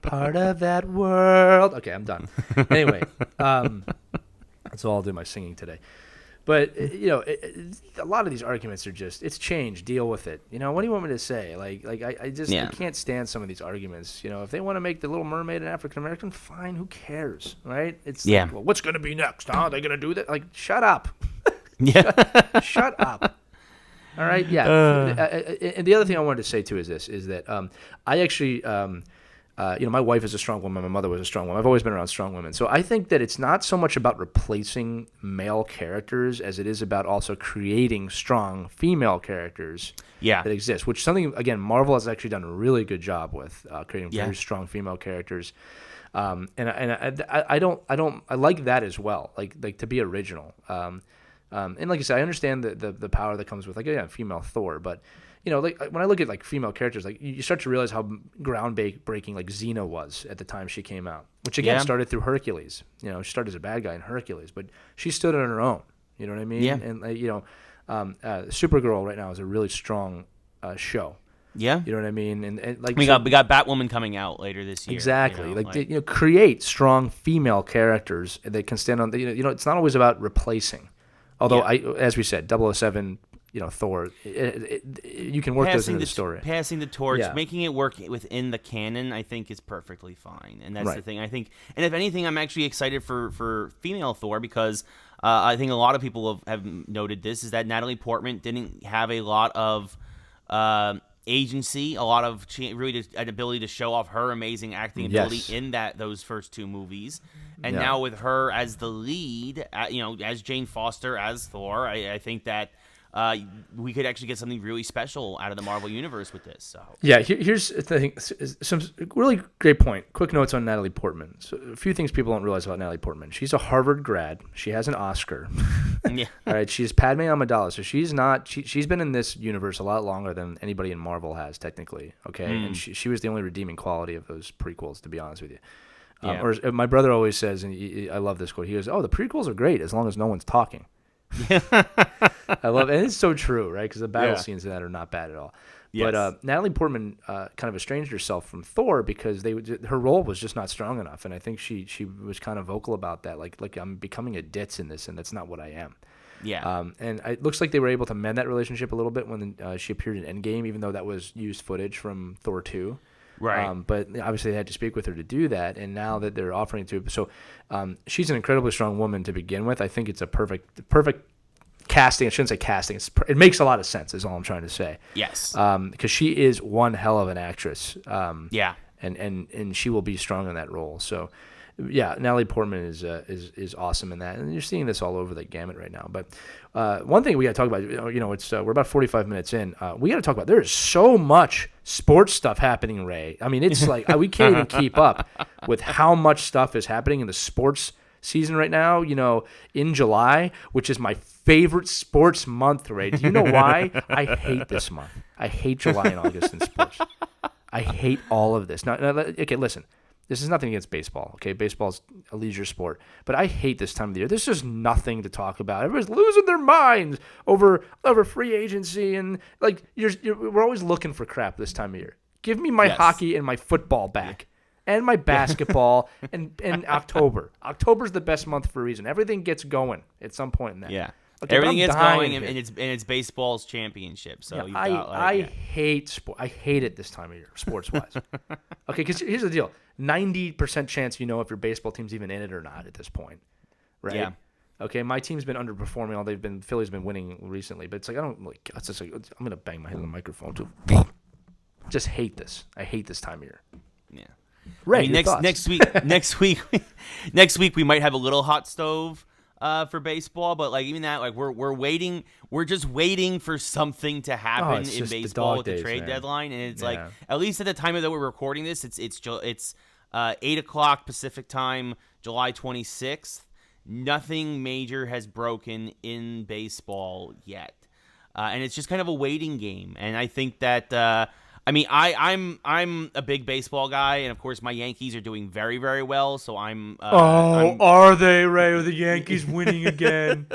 Part of that world. Okay, I'm done. Anyway, that's all I'll do my singing today. But, a lot of these arguments are just, it's change, deal with it. What do you want me to say? I can't stand some of these arguments. If they want to make the Little Mermaid an African-American, fine, who cares, right? It's like, well, what's going to be next, huh? Are they going to do that? Like, shut up. Shut up. All right, yeah. And the other thing I wanted to say, too, is that I actually my wife is a strong woman. My mother was a strong woman. I've always been around strong women. So I think that it's not so much about replacing male characters as it is about also creating strong female characters that exist, which is something, again, Marvel has actually done a really good job with creating very strong female characters. And I like that as well, like to be original. And like I said, I understand the power that comes with female Thor, but like when I look at like female characters, like you start to realize how groundbreaking like Xena was at the time she came out, which again started through Hercules. She started as a bad guy in Hercules, but she stood on her own. You know what I mean? Yeah. And Supergirl right now is a really strong show. Yeah. You know what I mean? And like we got Batwoman coming out later this year. Exactly. Create strong female characters that can stand on. It's not always about replacing. Although as we said, 007. Thor, you can work those into the story. Passing the torch, making it work within the canon, I think is perfectly fine. And that's the thing. I think, and if anything, I'm actually excited for female Thor because I think a lot of people have noted this, is that Natalie Portman didn't have a lot of agency, a lot of really an ability to show off her amazing acting ability in those first two movies. And now with her as the lead, as Jane Foster as Thor, I think that we could actually get something really special out of the Marvel Universe with this. So here's the thing. Some really great point. Quick notes on Natalie Portman. So a few things people don't realize about Natalie Portman. She's a Harvard grad. She has an Oscar. Yeah. All right. She's Padme Amidala. So she's not. She's been in this universe a lot longer than anybody in Marvel has, technically. Okay. And she was the only redeeming quality of those prequels, to be honest with you. Or my brother always says, and I love this quote. He goes, "Oh, the prequels are great as long as no one's talking." I love it. And it's so true, right? Because the battle scenes in that are not bad at all. Yes. But Natalie Portman kind of estranged herself from Thor because her role was just not strong enough, and I think she was kind of vocal about that. Like I'm becoming a ditz in this, and that's not what I am. Yeah. And it looks like they were able to mend that relationship a little bit when she appeared in Endgame, even though that was used footage from Thor 2. Right. But obviously they had to speak with her to do that, and now that they're offering to, so she's an incredibly strong woman to begin with. I think it's a perfect casting. I shouldn't say casting. It makes a lot of sense, is all I'm trying to say. Yes. Because she is one hell of an actress. Yeah. And she will be strong in that role. So, yeah, Natalie Portman is awesome in that, and you're seeing this all over the gamut right now. But one thing we got to talk about, it's we're about 45 minutes in. We got to talk about, there is so much sports stuff happening, Ray. I mean, it's like we can't even keep up with how much stuff is happening in the sports season right now. In July, which is my favorite sports month, Ray. Do you know why? I hate this month. I hate July and August in sports. I hate all of this. Now, okay, listen. This is nothing against baseball, okay? Baseball's a leisure sport. But I hate this time of the year. There's just nothing to talk about. Everybody's losing their minds over free agency. And, we're always looking for crap this time of year. Give me my hockey and my football back. And my basketball and October. October's the best month for a reason. Everything gets going at some point in that. Yeah. Okay, everything gets going, and it's baseball's championship. So I hate sport. I hate it this time of year, sports-wise. Okay, because here's the deal: 90% chance if your baseball team's even in it or not at this point, right? Yeah. Okay, my team's been underperforming. Philly's been winning recently, but it's like I'm gonna bang my head on the microphone too. Just hate this. I hate this time of year. Yeah. Ray, next week we might have a little hot stove for baseball, but even that, we're waiting. We're just waiting for something to happen in baseball with the trade deadline, and it's at least at the time that we're recording this, it's 8:00 Pacific time, July 26th. Nothing major has broken in baseball yet, and it's just kind of a waiting game. And I think that. I'm a big baseball guy, and of course my Yankees are doing very, very well. So are they, Ray? Are the Yankees winning again?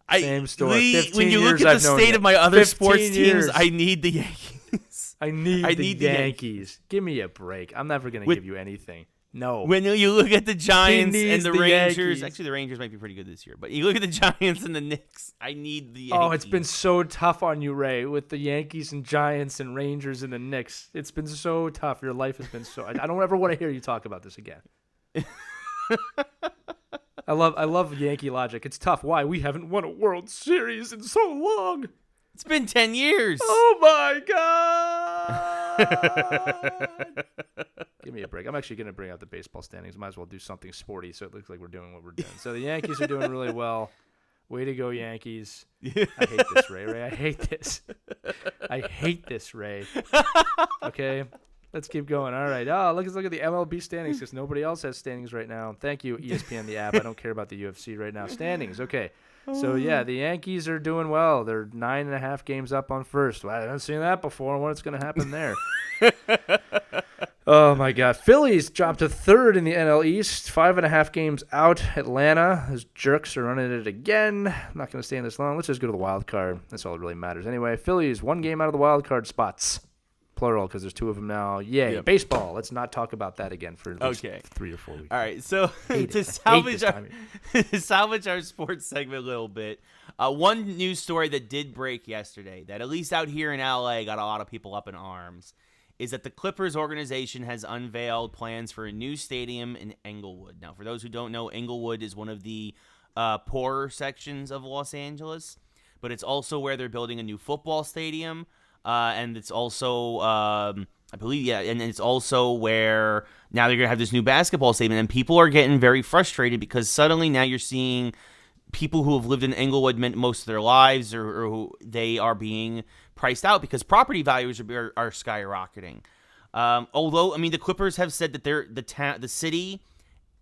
Same story. When you look at the state of my other sports teams, I need the Yankees. I need the Yankees. Give me a break. I'm never going to give you anything. No. When you look at the Giants and the Rangers, Yankees. Actually the Rangers might be pretty good this year, but you look at the Giants and the Knicks, I need the Yankees. Oh, it's been so tough on you, Ray, with the Yankees and Giants and Rangers and the Knicks. It's been so tough. Your life has been so... I don't ever want to hear you talk about this again. I love Yankee logic. It's tough. Why? We haven't won a World Series in so long. It's been 10 years. Oh my God! Give me a break. I'm actually going to bring out the baseball standings. Might as well do something sporty so it looks like we're doing what we're doing. So the Yankees are doing really well. Way to go, Yankees. I hate this, Ray. I hate this. I hate this, Ray. Okay, let's keep going. All right. Oh, let's look at the MLB standings because nobody else has standings right now. Thank you, ESPN, the app. I don't care about the UFC right now. Standings. Okay. So, yeah, the Yankees are doing well. They're 9.5 games up on first. Well, I haven't seen that before. What's going to happen there? Oh, my God. Phillies dropped to third in the NL East. 5.5 games out. Atlanta, those jerks are running it again. I'm not going to stay in this long. Let's just go to the wild card. That's all that really matters. Anyway, Phillies, 1 game out of the wild card spots. Plural, because there's 2 of them now. Yay. Yep. Baseball. Let's not talk about that again for 3 or 4 weeks. All right. So to salvage our sports segment a little bit, one news story that did break yesterday that at least out here in LA got a lot of people up in arms is that the Clippers organization has unveiled plans for a new stadium in Inglewood. Now, for those who don't know, Inglewood is one of the poorer sections of Los Angeles, but it's also where they're building a new football stadium. And it's also, I believe, and it's also where now they're going to have this new basketball stadium. And people are getting very frustrated because suddenly now you're seeing people who have lived in Inglewood most of their lives or who they are being priced out because property values are skyrocketing. Although, I mean, the Clippers have said that the city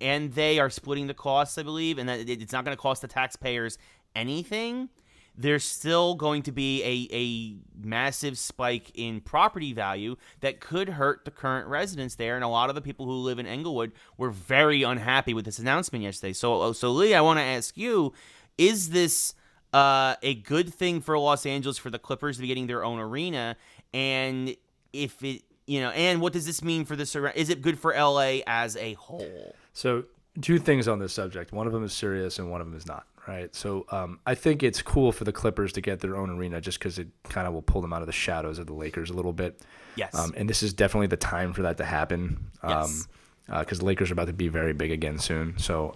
and they are splitting the costs, I believe, and that it's not going to cost the taxpayers anything. There's still going to be a massive spike in property value that could hurt the current residents there. And a lot of the people who live in Inglewood were very unhappy with this announcement yesterday. So Lee, I want to ask you, is this a good thing for Los Angeles for the Clippers to be getting their own arena? And if it, and what does this mean for this? Is it good for LA as a whole? So 2 things on this subject. One of them is serious and one of them is not. Right, so I think it's cool for the Clippers to get their own arena just because it kind of will pull them out of the shadows of the Lakers a little bit. Yes. And this is definitely the time for that to happen. Yes. Because the Lakers are about to be very big again soon. So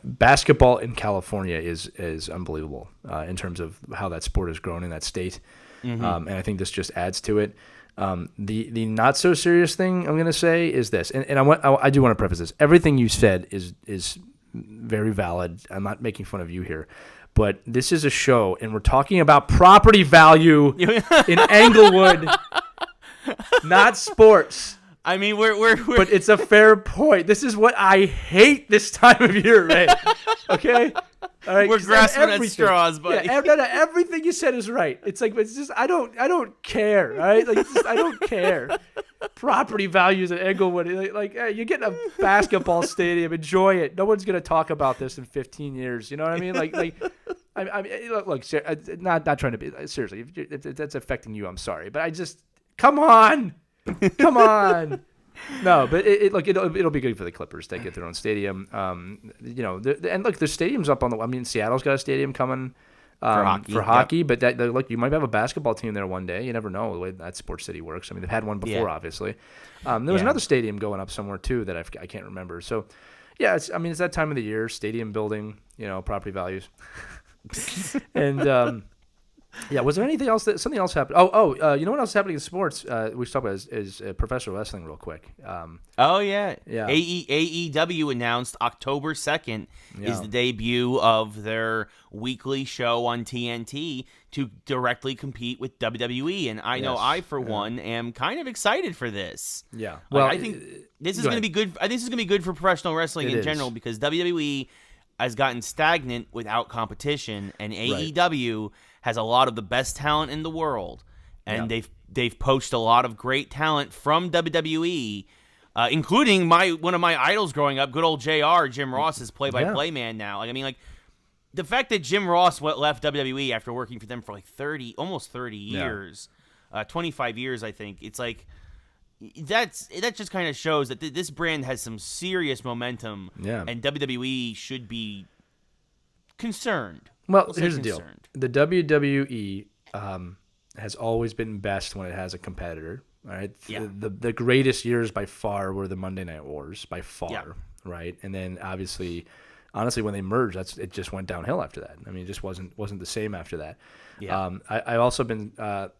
basketball in California is unbelievable in terms of how that sport has grown in that state. Mm-hmm. And I think this just adds to it. The not so serious thing I'm going to say is this, and I do want to preface this. Everything you said is very valid. I'm not making fun of you here, but this is a show, and we're talking about property value in Englewood, not sports. I mean, we're but it's a fair point. This is what I hate this time of year, right? Okay. All right, we're grasping at straws, buddy. Yeah, everything you said is right. It's just I don't care, right? Like I don't care. Property values at Englewood, hey, you're getting a basketball stadium. Enjoy it. No one's gonna talk about this in 15 years. You know what I mean? I mean, look, not trying to be seriously. If that's affecting you, I'm sorry, but I just come on. No, but it'll be good for the Clippers to get their own stadium. And look, there's stadiums up on the. I mean, Seattle's got a stadium coming for hockey, yep. But look, you might have a basketball team there one day. You never know the way that sports city works. I mean, they've had one before, obviously. There was another stadium going up somewhere too that I can't remember. So, yeah, it's that time of the year, stadium building, property values, and. Yeah, was there anything else? Something else happened? You know what else is happening in sports? We should talk about is professional wrestling real quick. Yeah. AEW announced October 2nd is the debut of their weekly show on TNT to directly compete with WWE, and I know I, for one, am kind of excited for this. Yeah, well, I think this is going to be good. I think this is going to be good for professional wrestling in general because WWE has gotten stagnant without competition, and AEW has a lot of the best talent in the world, and they've poached a lot of great talent from WWE, including one of my idols growing up, good old JR, Jim Ross, is play-by-play man now. The fact that Jim Ross left WWE after working for them for almost 30 years, 25 years, I think. It's that just kind of shows that this brand has some serious momentum, and WWE should be concerned. Well, here's the deal. The WWE has always been best when it has a competitor. All right. Yeah. The greatest years by far were the Monday Night Wars, by far. Yeah. Right. And then obviously honestly, when they merged, it just went downhill after that. I mean, it just wasn't the same after that. Yeah. I also been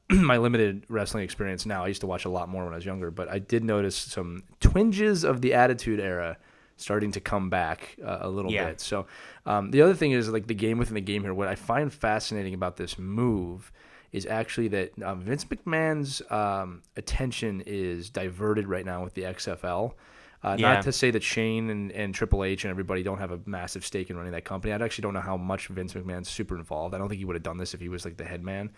my limited wrestling experience now. I used to watch a lot more when I was younger, but I did notice some twinges of the Attitude Era starting to come back a little bit. So the other thing is like the game within the game here. What I find fascinating about this move is actually that Vince McMahon's attention is diverted right now with the XFL. Not to say that Shane and Triple H and everybody don't have a massive stake in running that company. I actually don't know how much Vince McMahon's super involved. I don't think he would have done this if he was like the head man.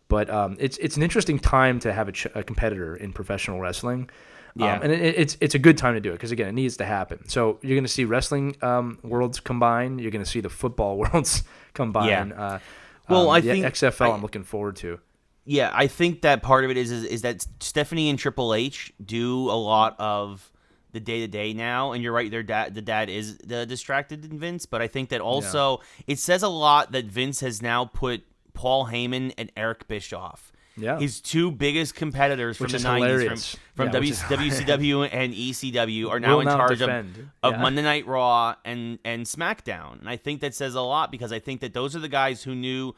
But it's an interesting time to have a competitor in professional wrestling. Yeah. And it's a good time to do it because, again, it needs to happen. So you're going to see wrestling worlds combine. You're going to see the football worlds combine. Yeah. Well, I think XFL I'm looking forward to. Yeah, I think that part of it is that Stephanie and Triple H do a lot of the day-to-day now, and you're right, the dad is distracted in Vince, but I think that also it says a lot that Vince has now put Paul Heyman and Eric Bischoff, his two biggest competitors from the 90s, from WCW and ECW, are now in charge of Monday Night Raw and SmackDown. And I think that says a lot because I think that those are the guys who knew.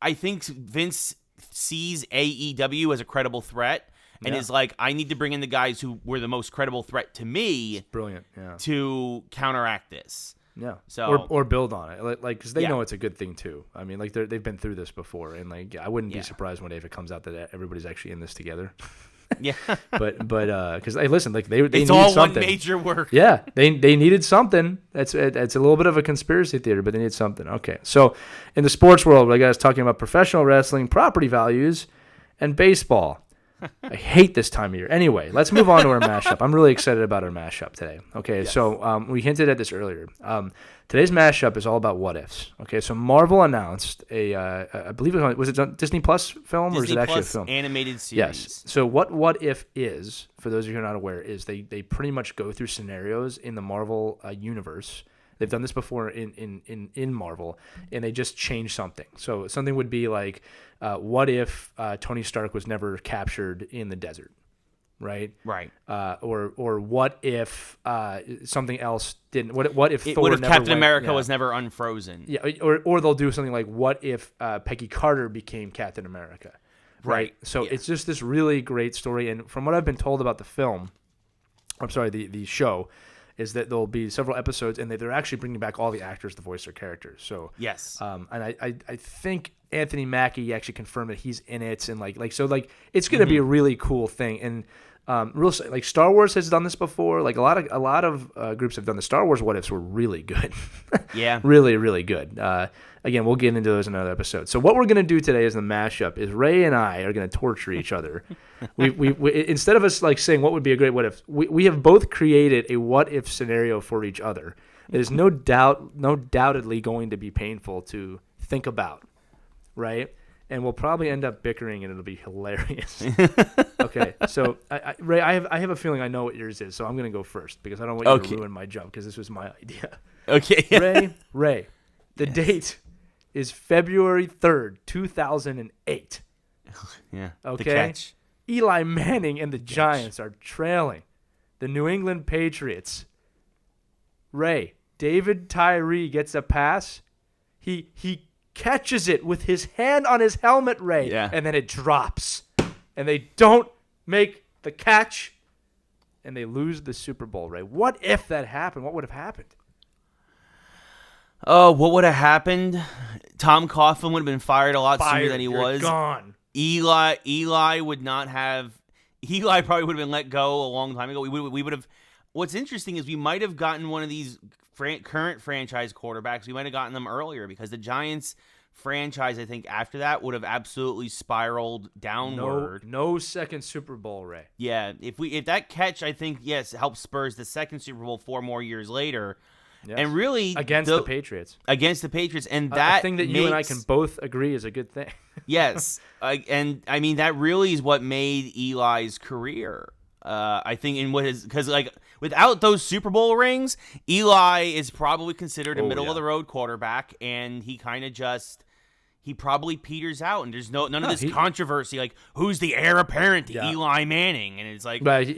I think Vince sees AEW as a credible threat and is like, I need to bring in the guys who were the most credible threat to me. Brilliant, to counteract this. Yeah. So or build on it, like because they know it's a good thing too. I mean, like they've been through this before, and like I wouldn't be surprised one day if it comes out that everybody's actually in this together. Yeah. but because hey, listen, like they it's need all something. one major work. Yeah, they needed something. It's a little bit of a conspiracy theory, but they need something. Okay, so in the sports world, I guys talking about professional wrestling, property values, and baseball. I hate this time of year. Anyway, let's move on to our mashup. I'm really excited about our mashup today. Okay, so we hinted at this earlier. Today's mashup is all about what ifs. Okay, so Marvel announced I believe was it a Disney Plus film or is it actually a film? Animated series. Yes. So what if is, for those of you who are not aware, is they pretty much go through scenarios in the Marvel universe. They've done this before in Marvel, and they just change something. So something would be like, what if Tony Stark was never captured in the desert, right? Right. Or what if something else didn't? What if Thor what if never Captain went, America was never unfrozen? Yeah. Or they'll do something like, what if Peggy Carter became Captain America? Right. So it's just this really great story, and from what I've been told about the film, I'm sorry, the show, is that there'll be several episodes, and they're actually bringing back all the actors to voice their characters. So yes, and I think Anthony Mackie actually confirmed that he's in it, and like it's gonna be a really cool thing. And like Star Wars has done this before. Like a lot of groups have done the Star Wars what ifs were really good. Yeah, really really good. Again, we'll get into those in another episode. So what we're gonna do today is the mashup. Is Ray and I are gonna torture each other. we instead of us like saying what would be a great what if, we have both created a what if scenario for each other. It is no doubtedly going to be painful to think about, right? And we'll probably end up bickering, and it'll be hilarious. Okay, so Ray, I have a feeling I know what yours is, so I'm gonna go first because I don't want you to ruin my jump because this was my idea. Okay. Ray, the date is February 3rd, 2008. Yeah. Okay. The catch. Eli Manning and the Giants are trailing the New England Patriots. Ray, David Tyree gets a pass. He catches it with his hand on his helmet, Ray, and then it drops. And they don't make the catch, and they lose the Super Bowl, Ray. What if that happened? What would have happened? Oh, what would have happened? Tom Coughlin would have been fired a lot sooner than he was. Gone. Eli would not have. Eli probably would have been let go a long time ago. We would have. What's interesting is we might have gotten one of these current franchise quarterbacks. We might have gotten them earlier because the Giants franchise, I think, after that would have absolutely spiraled downward. No second Super Bowl, Ray. Yeah, if that catch, I think, yes, helped Spurs the second Super Bowl 4 more years later. Yes. And really against the Patriots, and that thing that you and I can both agree is a good thing. Yes, and I mean that really is what made Eli's career. I think in what is because like without those Super Bowl rings, Eli is probably considered a middle of the road quarterback, and he kind of he probably peters out, and there's none of this controversy like who's the heir apparent to Eli Manning, and it's like. But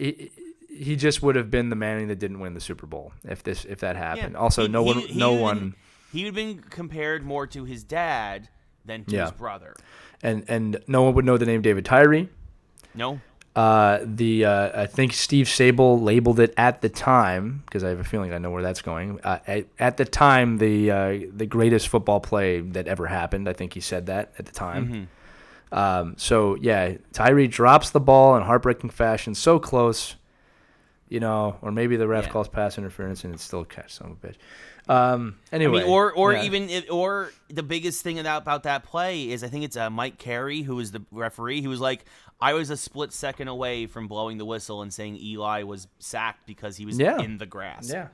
he just would have been the Manning that didn't win the Super Bowl if that happened. Yeah. Also, no one. He would have been compared more to his dad than to his brother. And no one would know the name David Tyree. No. I think Steve Sable labeled it at the time, because I have a feeling I know where that's going. At the time, the greatest football play that ever happened. I think he said that at the time. Mm-hmm. Tyree drops the ball in heartbreaking fashion, so close, or maybe the ref calls pass interference and it's still a catch, son of a bitch. Anyway, I mean, or the biggest thing about that play is I think it's Mike Carey, who was the referee. He was like, I was a split second away from blowing the whistle and saying Eli was sacked because he was in the grass. Yeah,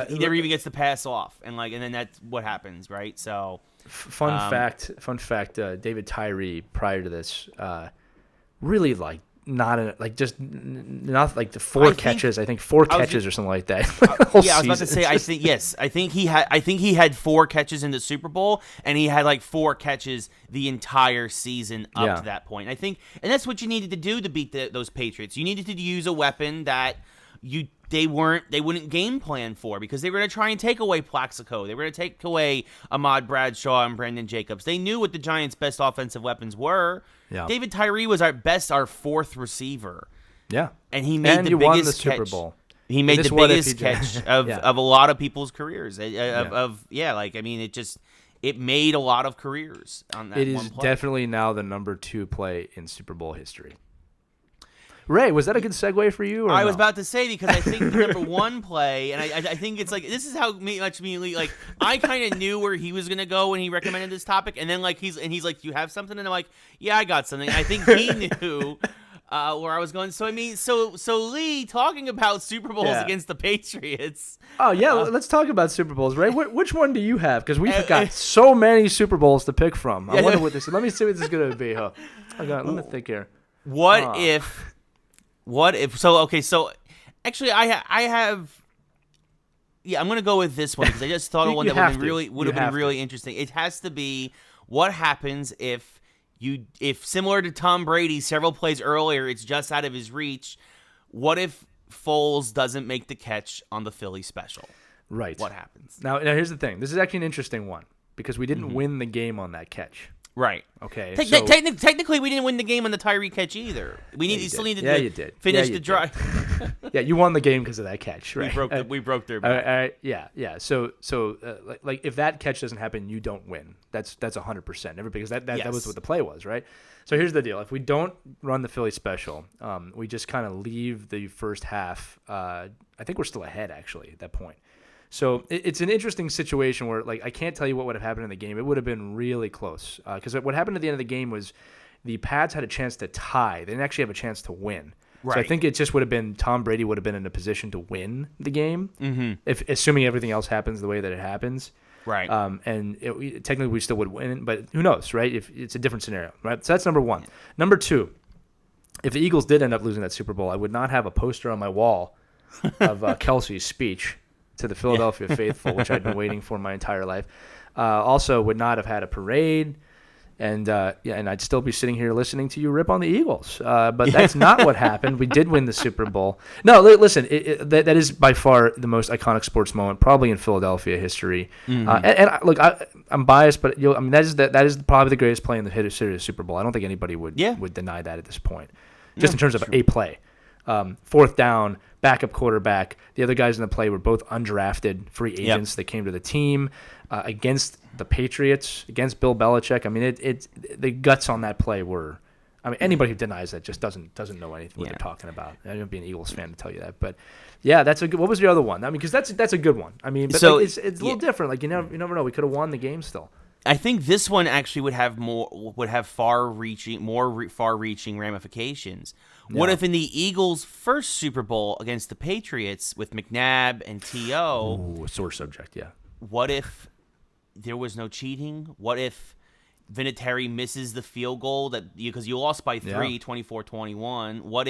he never even gets the pass off, and then that's what happens, right? So, fun fact. David Tyree prior to this, really not the four catches. I think four catches or something like that. I was about to say. I think he had 4 catches in the Super Bowl, and he had 4 catches the entire season up to that point. I think, and that's what you needed to do to beat those Patriots. You needed to use a weapon that they wouldn't game plan for, because they were going to try and take away Plaxico. They were going to take away Ahmad Bradshaw and Brandon Jacobs. They knew what the Giants' best offensive weapons were. Yeah. David Tyree was our 4th receiver. Yeah. And he made the biggest won the catch. Super Bowl. He made the biggest catch of a lot of people's careers. It made a lot of careers on that one play. It is definitely now the number 2 play in Super Bowl history. Ray, was that a good segue for you? I was about to say, because I think the number 1 play, and I think it's this is how much me I kind of knew where he was gonna go when he recommended this topic, and then he's like, "Do you have something?" And I'm like, "Yeah, I got something." I think he knew where I was going. So I mean, so Lee, talking about Super Bowls against the Patriots. Oh yeah, let's talk about Super Bowls, Ray. Which one do you have? Because we've got so many Super Bowls to pick from. I wonder what this is. Let me see what this is gonna be. Huh? Let me think here. What if? So actually I have I'm going to go with this one, because I just thought of one that would have been really interesting. It has to be, what happens if similar to Tom Brady several plays earlier, it's just out of his reach. What if Foles doesn't make the catch on the Philly special? Right. What happens? Now here's the thing. This is actually an interesting one, because we didn't win the game on that catch. Right. Okay. Technically, we didn't win the game on the Tyree catch either. You still needed to finish the drive. Yeah, you won the game because of that catch. Right. We broke their back. Yeah. So if that catch doesn't happen, you don't win. That's 100%. Because that was what the play was, right? So here's the deal: if we don't run the Philly special, we just kind of leave the first half. I think we're still ahead actually at that point. So it's an interesting situation where, I can't tell you what would have happened in the game. It would have been really close. Because what happened at the end of the game was the Pats had a chance to tie. They didn't actually have a chance to win. Right. So I think it just would have been Tom Brady would have been in a position to win the game, assuming everything else happens the way that it happens. Right. Technically we still would win, but who knows, right? If it's a different scenario, right? So that's number 1. Yeah. Number 2, if the Eagles did end up losing that Super Bowl, I would not have a poster on my wall of Kelsey's speech to the Philadelphia faithful, which I'd been waiting for my entire life. Also, would not have had a parade, and I'd still be sitting here listening to you rip on the Eagles. But that's not what happened. We did win the Super Bowl. No, listen, that is by far the most iconic sports moment, probably in Philadelphia history. Look, I'm biased, but that is probably the greatest play in the history of the Super Bowl. I don't think anybody would deny that at this point, just in terms of a play. 4th down, backup quarterback. The other guys in the play were both undrafted free agents that came to the team against the Patriots, against Bill Belichick. I mean, the guts on that play were. I mean, anybody who denies that just doesn't know anything what they're talking about. I don't be an Eagles fan to tell you that, but yeah, that's a good. What was the other one? I mean, because that's a good one. I mean, but it's a little different. You never know. We could have won the game still. I think this one actually would have far-reaching ramifications. Yeah. What if in the Eagles' first Super Bowl against the Patriots with McNabb and T.O. Ooh, sore subject, yeah. What if there was no cheating? What if Vinatieri misses the field goal because you lost by 3, 24-21? What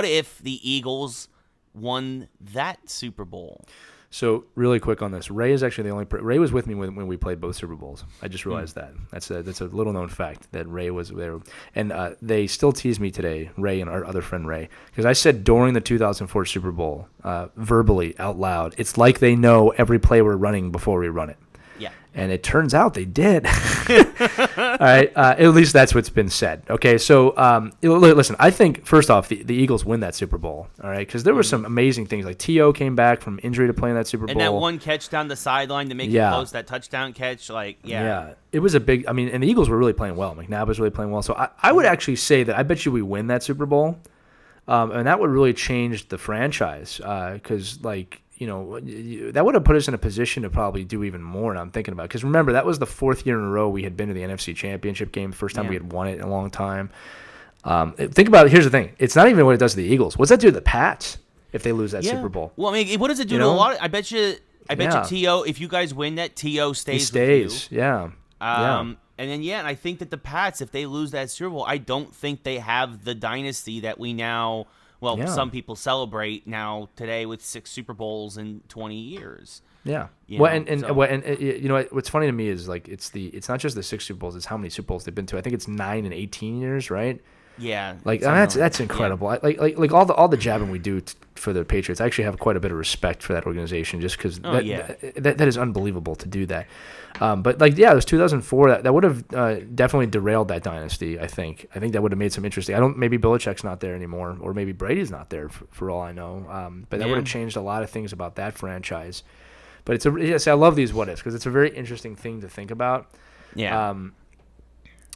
if the Eagles won that Super Bowl? So really quick on this, Ray is actually the only. Ray was with me when we played both Super Bowls. I just realized that. That's a little known fact that Ray was there, and they still tease me today, Ray and our other friend Ray, because I said during the 2004 Super Bowl, verbally out loud, it's like they know every play we're running before we run it. Yeah. And it turns out they did. All right. At least that's what's been said. Okay. So, listen, I think, first off, the Eagles win that Super Bowl. All right. Because there were some amazing things. Like T.O. came back from injury to play in that Super Bowl. And that one catch down the sideline to make it close, that touchdown catch. Yeah. It was a big, and the Eagles were really playing well. McNabb was really playing well. So I would actually say that I bet you we win that Super Bowl. And that would really change the franchise. Because, that would have put us in a position to probably do even more. And I'm thinking about it. Because remember, that was the fourth year in a row we had been to the NFC Championship game. The first time we had won it in a long time. Think about it. Here's the thing. It's not even what it does to the Eagles. What's that do to the Pats if they lose that Super Bowl? Well, what does it do to a lot? I bet you T.O., if you guys win that, T.O. stays with you. Yeah. And then, and I think that the Pats, if they lose that Super Bowl, I don't think they have the dynasty that we now... Well, some people celebrate now today with 6 Super Bowls in 20 years. Yeah. What's funny to me is it's not just the 6 Super Bowls; it's how many Super Bowls they've been to. I think it's 9 and 18 years, right? Yeah. That's incredible. Yeah. Like all the jabbing we do for the Patriots, I actually have quite a bit of respect for that organization, just because that is unbelievable to do that. But it was 2004. That would have definitely derailed that dynasty. I think that would have made some interesting. Maybe Belichick's not there anymore, or maybe Brady's not there for all I know. But that would have changed a lot of things about that franchise. But I love these what ifs because it's a very interesting thing to think about. Yeah.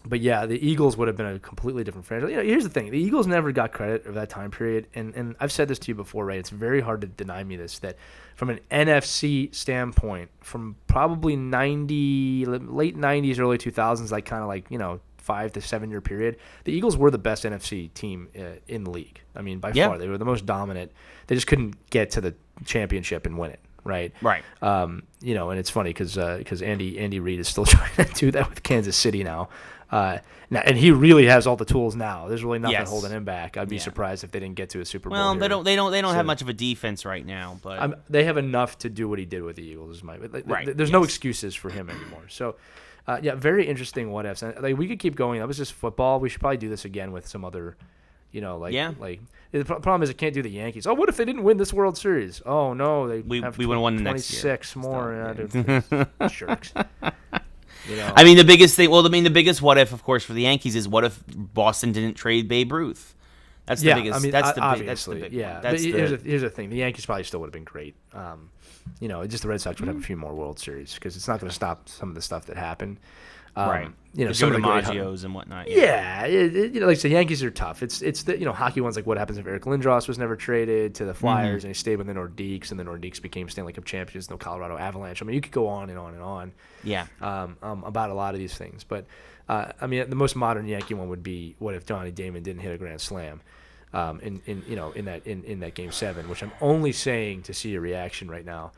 But the Eagles would have been a completely different franchise. Here's the thing: the Eagles never got credit of that time period, and I've said this to you before, Ray. It's very hard to deny me this. That from an NFC standpoint, from probably late '90s, early 2000s, 5 to 7 year period, the Eagles were the best NFC team in the league. By far, they were the most dominant. They just couldn't get to the championship and win it. Right. And it's funny because Andy Reid is still trying to do that with Kansas City now. And he really has all the tools now. There's really nothing holding him back. I'd be surprised if they didn't get to a Super Bowl. Well, they don't have much of a defense right now, but they have enough to do what he did with the Eagles. There's no excuses for him anymore. So, very interesting what ifs. And, we could keep going. That was just football. We should probably do this again with some other. The problem is I can't do the Yankees. Oh, what if they didn't win this World Series? Oh no, we would have won the next year. 26 more. Jerks. The biggest thing. Well, the biggest what if, of course, for the Yankees is what if Boston didn't trade Babe Ruth? That's the biggest. That's the big one. But here's the thing: the Yankees probably still would have been great. Just the Red Sox would have a few more World Series because it's not going to stop some of the stuff that happened. Right. Some of the DiMaggios and whatnot. The Yankees are tough. It's the hockey ones, like what happens if Eric Lindros was never traded to the Flyers and he stayed with the Nordiques, and the Nordiques became Stanley Cup champions, the Colorado Avalanche. you could go on and on and on. Yeah. About a lot of these things, but the most modern Yankee one would be what if Johnny Damon didn't hit a grand slam, in that Game 7, which I'm only saying to see your reaction right now.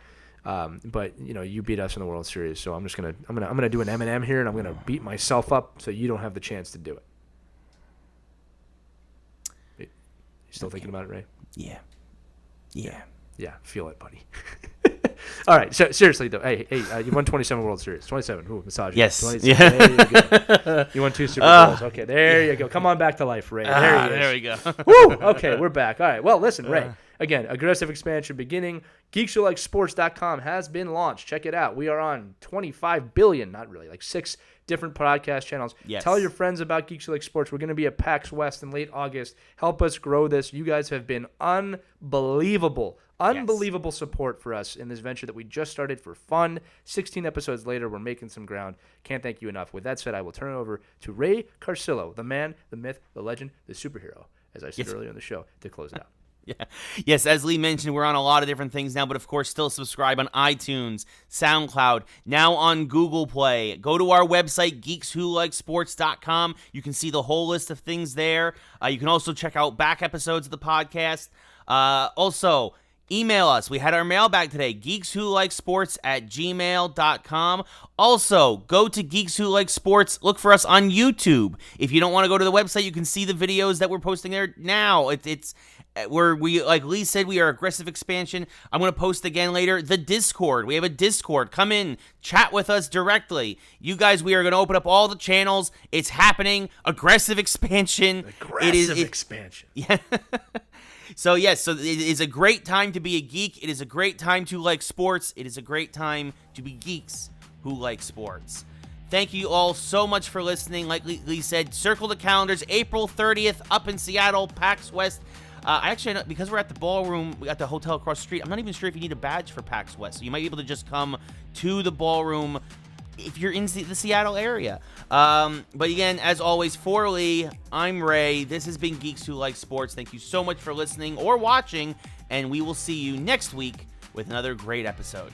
But you beat us in the World Series, so I'm gonna do an Eminem here, and I'm gonna beat myself up so you don't have the chance to do it. You still thinking about it, Ray? Yeah. Feel it, buddy. All right. So seriously though, hey, you won 27 World Series. 27. Ooh, massage. Yes. 27. There you go. You won 2 Super Bowls. Okay, there you go. Come on back to life, Ray. There we go. Woo! Okay, we're back. All right. Well, listen, Ray. Again, aggressive expansion beginning. GeeksWhoLikeSports.com has been launched. Check it out. We are on 25 billion, not really, 6 different podcast channels. Yes. Tell your friends about Geeks Who Like Sports. We're going to be at PAX West in late August. Help us grow this. You guys have been unbelievable support for us in this venture that we just started for fun. 16 episodes later, we're making some ground. Can't thank you enough. With that said, I will turn it over to Ray Carcillo, the man, the myth, the legend, the superhero, as I said earlier in the show, to close it out. Yeah. Yes, as Lee mentioned, we're on a lot of different things now, but of course, still subscribe on iTunes, SoundCloud, now on Google Play. Go to our website, geekswholikesports.com. You can see the whole list of things there. You can also check out back episodes of the podcast. Also, email us. We had our mailbag today, geekswhoLikeSports@gmail.com. Also, go to Geeks Who Like Sports. Look for us on YouTube. If you don't want to go to the website, you can see the videos that we're posting there now. It's where we, like Lee said, we are aggressive expansion. I'm going to post again later the Discord. We have a Discord. Come in, chat with us directly. You guys, we are going to open up all the channels. It's happening. Aggressive expansion. Expansion. Yeah. So yes, so it is a great time to be a geek. It is a great time to like sports. It is a great time to be geeks who like sports. Thank you all so much for listening. Like Lee said, circle the calendars. April 30th up in Seattle, PAX West. Actually, because we're at the ballroom, we got the hotel across the street, I'm not even sure if you need a badge for PAX West. So you might be able to just come to the ballroom if you're in the Seattle area. But again, as always, for Lee, I'm Ray. This has been Geeks Who Like Sports. Thank you so much for listening or watching, and we will see you next week with another great episode.